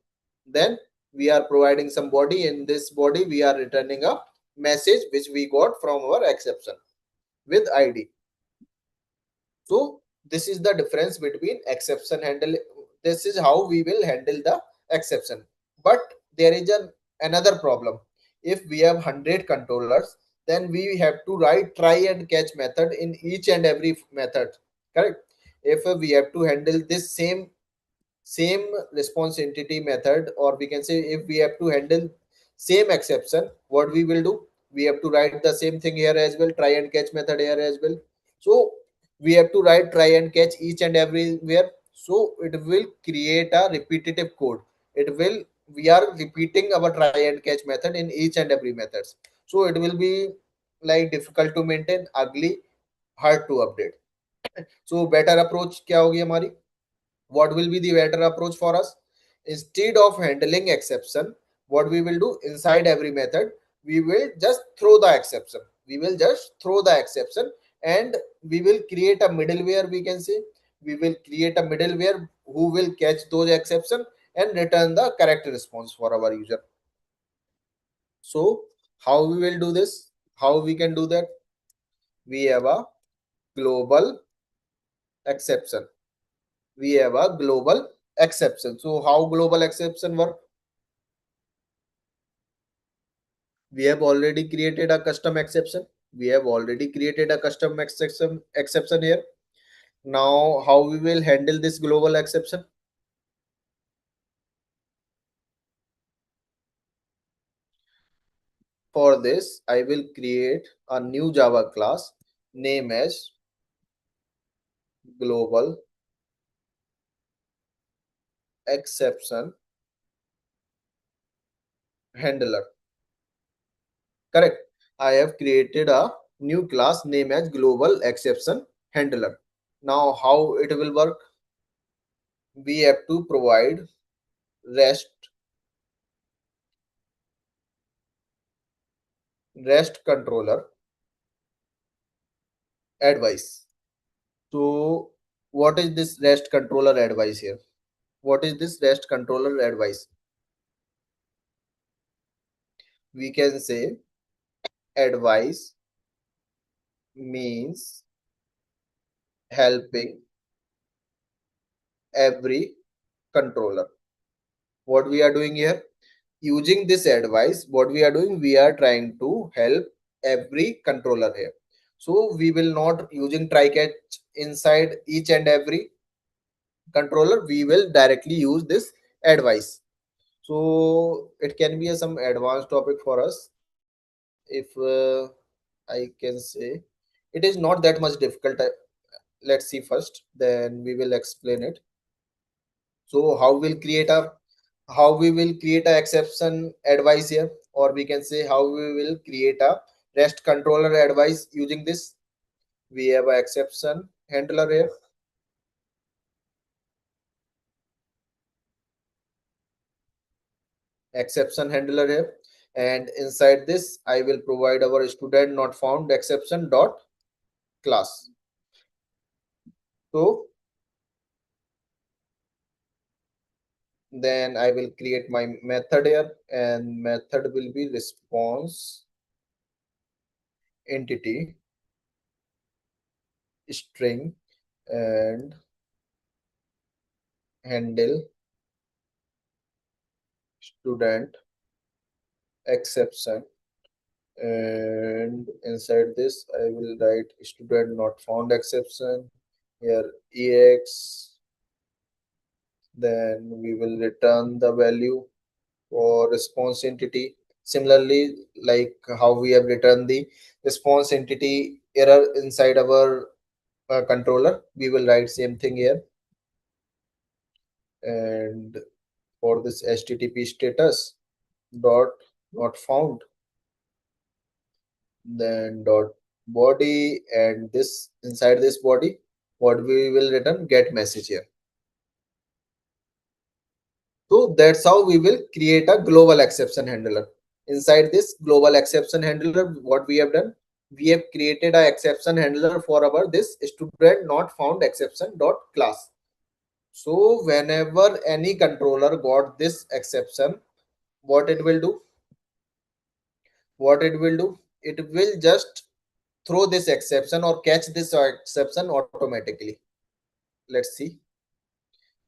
then we are providing some body. In this body, we are returning a message which we got from our exception with ID. So this is the difference between exception handle. This is how we will handle the exception. But there is another problem. If we have 100 controllers, then we have to write try and catch method in each and every method. Correct? If we have to handle this same response entity method, or we can say if we have to handle same exception, what we will do? We have to write the same thing here as well, try and catch method here as well. So we have to write try and catch each and everywhere. So it will create a repetitive code. It will We are repeating our try and catch method in each and every methods. So it will be like difficult to maintain, ugly, hard to update. So better approach क्या होगी हमारी? What will be the better approach for us? Instead of handling exception, what we will do? Inside every method, we will just throw the exception. We will just throw the exception, and we will create a middleware. We can say we will create a middleware who will catch those exception and return the correct response for our user. So how we will do this? How we can do that? We have a global exception. We have a global exception. So how global exception work? We have already created a custom exception. We have already created a custom exception here. Now how we will handle this global exception? For this, I will create a new Java class name as global exception handler. Correct. I have created a new class name as global exception handler. Now how it will work? We have to provide REST controller advice. So what is this REST controller advice here? What is this REST controller advice? We can say advice means helping every controller. What we are doing here? Using this advice, what we are doing? We are trying to help every controller here. So we will not using try catch inside each and every controller. We will directly use this advice. So it can be some advanced topic for us. If I can say it is not that much difficult. Let's see first, then we will explain it. So how we will create a exception advice here, or we can say how we will create a REST controller advice using this. We have a exception handler here, exception handler here, and inside this I will provide our student not found exception dot class. So then I will create my method here, and method will be response entity string and handle student exception. And inside this I will write student not found exception here. Ex Then we will return the value for response entity. Similarly, like how we have returned the response entity error inside our controller, we will write same thing here. And for this http status dot not found, then dot body, and this inside this body, what we will return, get message here. So that's how we will create a global exception handler. Inside this global exception handler, what we have done, we have created a exception handler for our this student not found exception dot class. So whenever any controller got this exception, what it will do? What it will do? It will just throw this exception or catch this exception automatically. Let's see.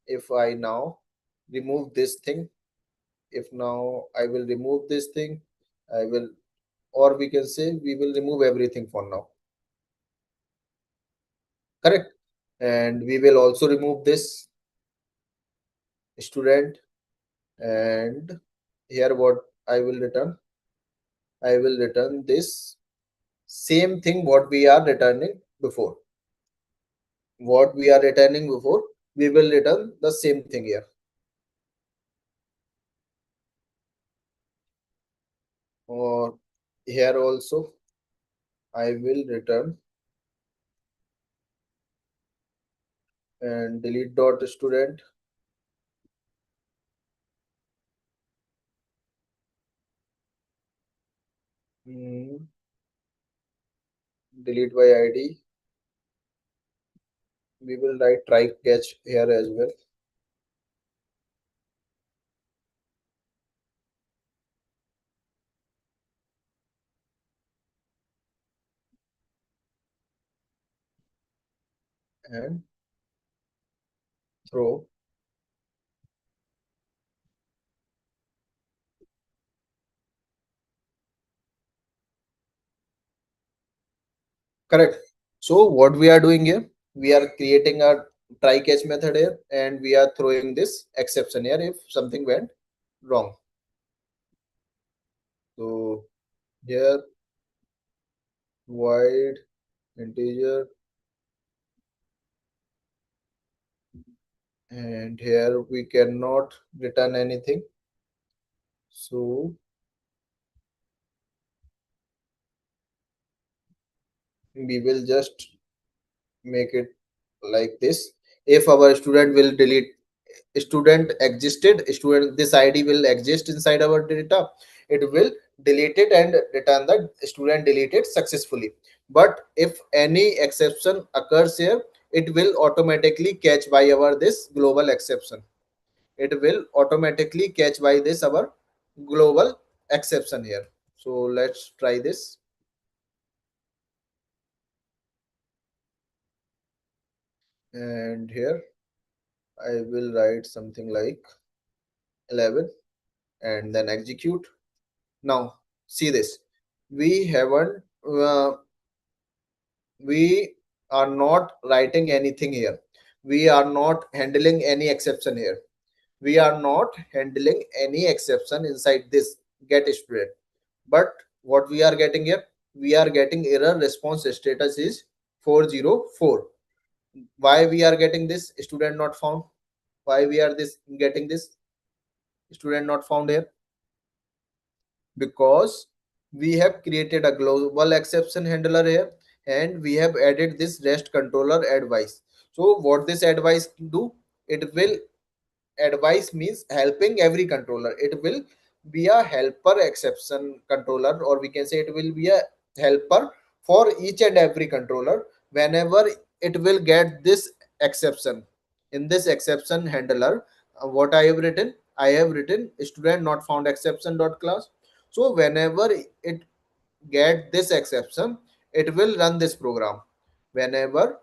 If I now remove this thing, if now I will remove this thing, I will, or we can say we will remove everything for now. Correct. And we will also remove this student. And here what I will return, I will return this same thing what we are returning before. What we are returning before, we will return the same thing here. Or here also I will return and delete dot student. Hmm, delete by id. We will write try catch here as well. And throw. Correct. So what we are doing here, we are creating a try catch method here, and we are throwing this exception here if something went wrong. So here void integer, and here we cannot return anything. So we will just make it like this. If our student will delete, student existed, student this id will exist inside our data, it will delete it and return the student deleted successfully. But if any exception occurs here, it will automatically catch by our this global exception. It will automatically catch by this our global exception here. So let's try this. And here I will write something like 11 and then execute. Now see this, we haven't we are not writing anything here, we are not handling any exception here, we are not handling any exception inside this get student. But what we are getting here, we are getting error response status is 404. Why we are getting this student not found? Why we are this getting this student not found here? Because we have created a global exception handler here, and we have added this rest controller advice. So what this advice do, it will, advice means helping every controller, it will be a helper exception controller, or we can say it will be a helper for each and every controller. Whenever it will get this exception, in this exception handler, what I have written, I have written student not found exception dot class. So whenever it get this exception, it will run this program. Whenever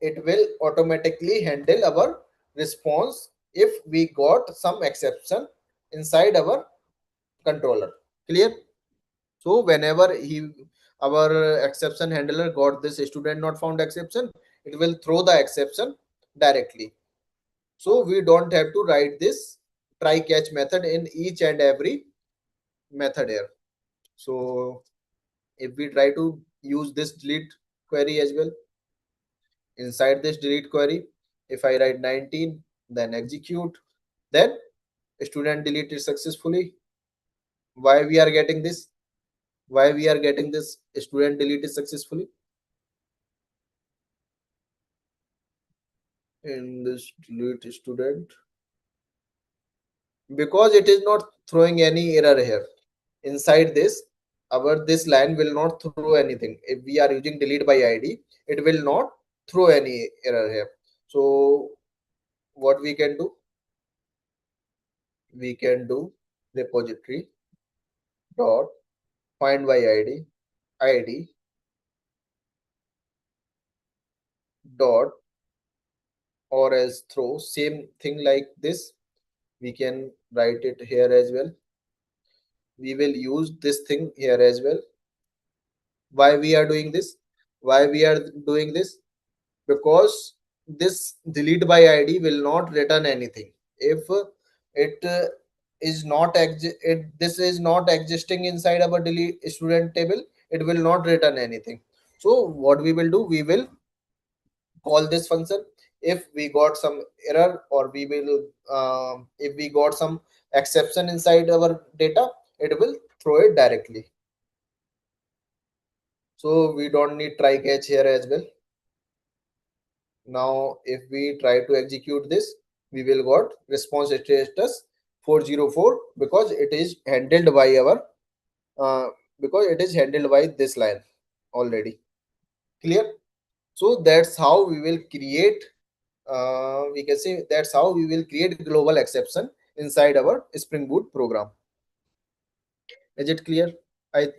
it will automatically handle our response if we got some exception inside our controller. Clear? So whenever he, our exception handler got this student not found exception, it will throw the exception directly. So we don't have to write this try catch method in each and every method here. So if we try to use this delete query as well, inside this delete query, if I write 19, then execute, then student deleted successfully. Why we are getting this? Why we are getting this student deleted successfully in this delete student? Because it is not throwing any error here. Inside this, our this line will not throw anything. If we are using delete by id, it will not throw any error here. So what we can do, we can do repository dot find by id dot or as throw, same thing like this. We can write it here as well. We will use this thing here as well. Why we are doing this? Why we are doing this? Because this delete by id will not return anything if it is not this is not existing inside our delete student table. It will not return anything. So what we will do, we will call this function. If we got some error, or we will if we got some exception inside our data, it will throw it directly. So we don't need try catch here as well. Now, if we try to execute this, we will got response status 404, because it is handled by our because it is handled by this line already. Clear? So that's how we will create. We can say that's how we will create global exception inside our Spring Boot program. Is it clear? I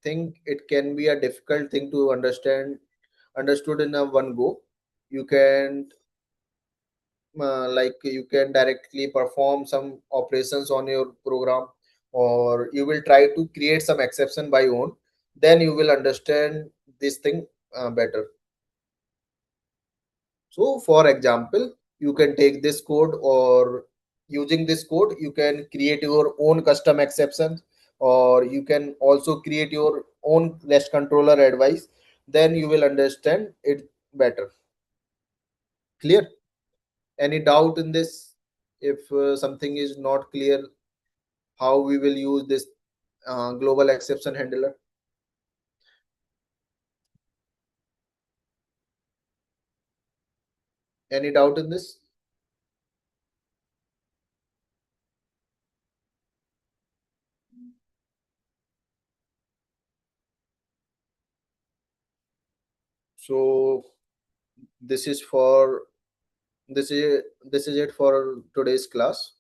think it can be a difficult thing to understood in a one go. You can like you can directly perform some operations on your program, or you will try to create some exception by own, then you will understand this thing better. So for example, you can take this code, or using this code you can create your own custom exceptions, or you can also create your own rest controller advice. Then you will understand it better. Clear? Any doubt in this? If something is not clear, how we will use this global exception handler? Any doubt in this? So this is for this is it for today's class.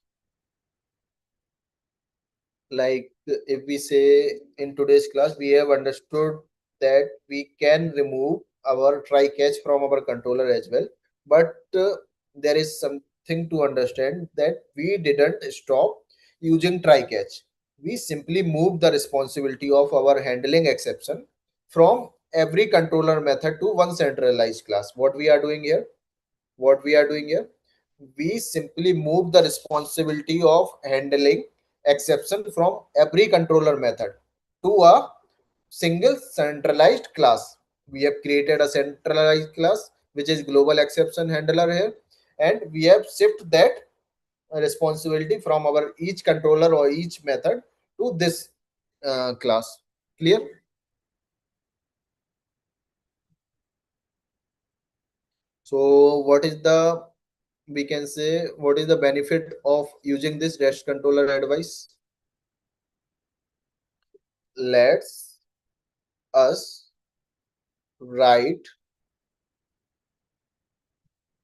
Like if we say in today's class, we have understood that we can remove our try catch from our controller as well. But there is something to understand, that we didn't stop using try catch. We simply moved the responsibility of our handling exception from every controller method to one centralized class. What we are doing here? What we are doing here? We simply move the responsibility of handling exception from every controller method to a single centralized class. We have created a centralized class which is global exception handler here, and we have shift that responsibility from our each controller or each method to this class. Clear? So what is the, we can say, what is the benefit of using this rest controller advice? Let's us write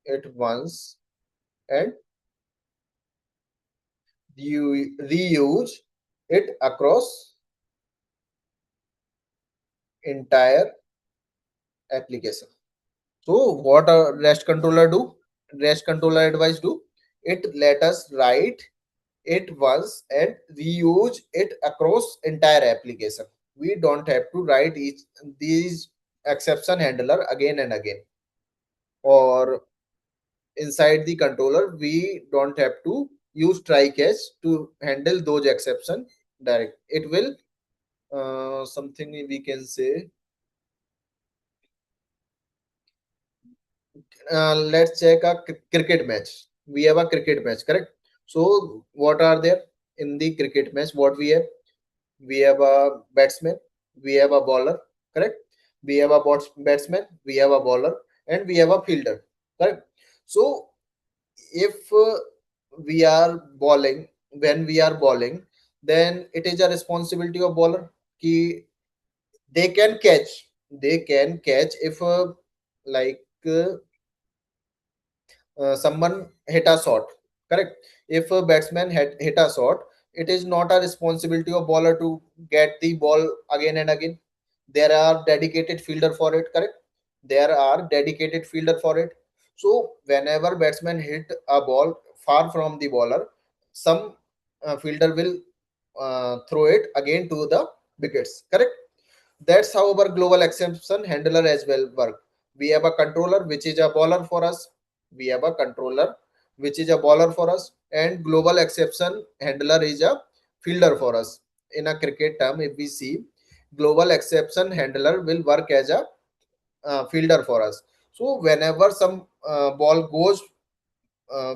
it once and you reuse it across entire application. So what a rest controller do? Rest controller advice do? It let us write it once and reuse it across entire application. We don't have to write each these exception handler again and again. Or inside the controller, we don't have to use try catch to handle those exception direct. It will something we can say, let's check a cricket match. We have a cricket match, correct? So what are there in the cricket match? What we have? We have a batsman, we have a bowler, correct? We have a batsman, we have a bowler, and we have a fielder, correct? So if we are bowling, when we are bowling, then it is a responsibility of bowler ki they can catch, they can catch if like someone hit a shot, correct? If a batsman had hit a shot, it is not a responsibility of bowler to get the ball again and again. There are dedicated fielder for it, correct? There are dedicated fielder for it. So whenever batsman hit a ball far from the bowler, some fielder will throw it again to the wickets, correct? That's how our global exception handler as well work. We have a controller which is a bowler for us. We have a controller which is a bowler for us, and global exception handler is a fielder for us. In a cricket term, if we see, global exception handler will work as a fielder for us. So whenever some ball goes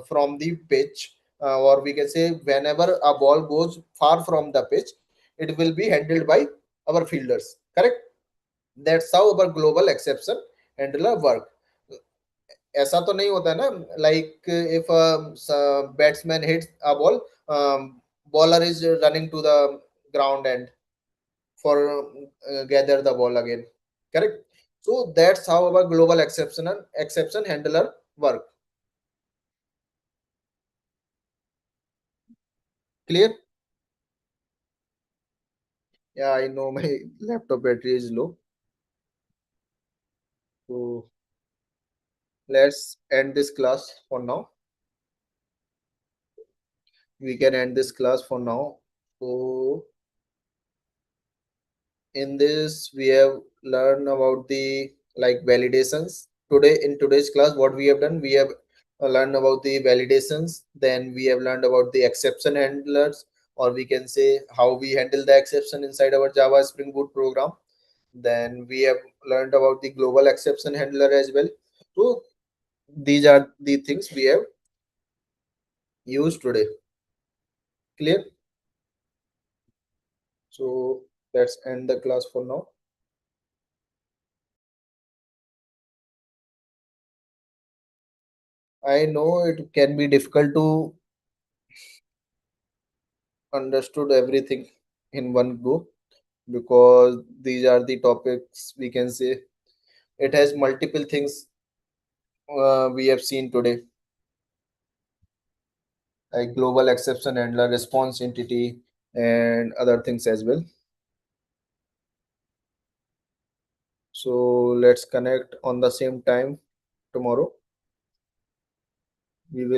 from the pitch, or we can say whenever a ball goes far from the pitch, it will be handled by our fielders, correct? That's how our global exception handler work. ऐसा तो नहीं होता है ना, like if a batsman hits a ball, bowler is running to the ground and for gather the ball again, correct? So that's how our global exception handler work. Clear? Yeah, I know my laptop battery is low, so let's end this class for now. We can end this class for now. So in this we have learned about the like validations. Today in today's class, what we have done, we have learned about the validations, then we have learned about the exception handlers, or we can say how we handle the exception inside our Java Spring Boot program. Then we have learned about the global exception handler as well. So these are the things we have used today. Clear? So let's end the class for now. I know it can be difficult to understood everything in one go, because these are the topics we can say it has multiple things we have seen today, like global exception handler, response entity, and other things as well. So let's connect on the same time tomorrow. We will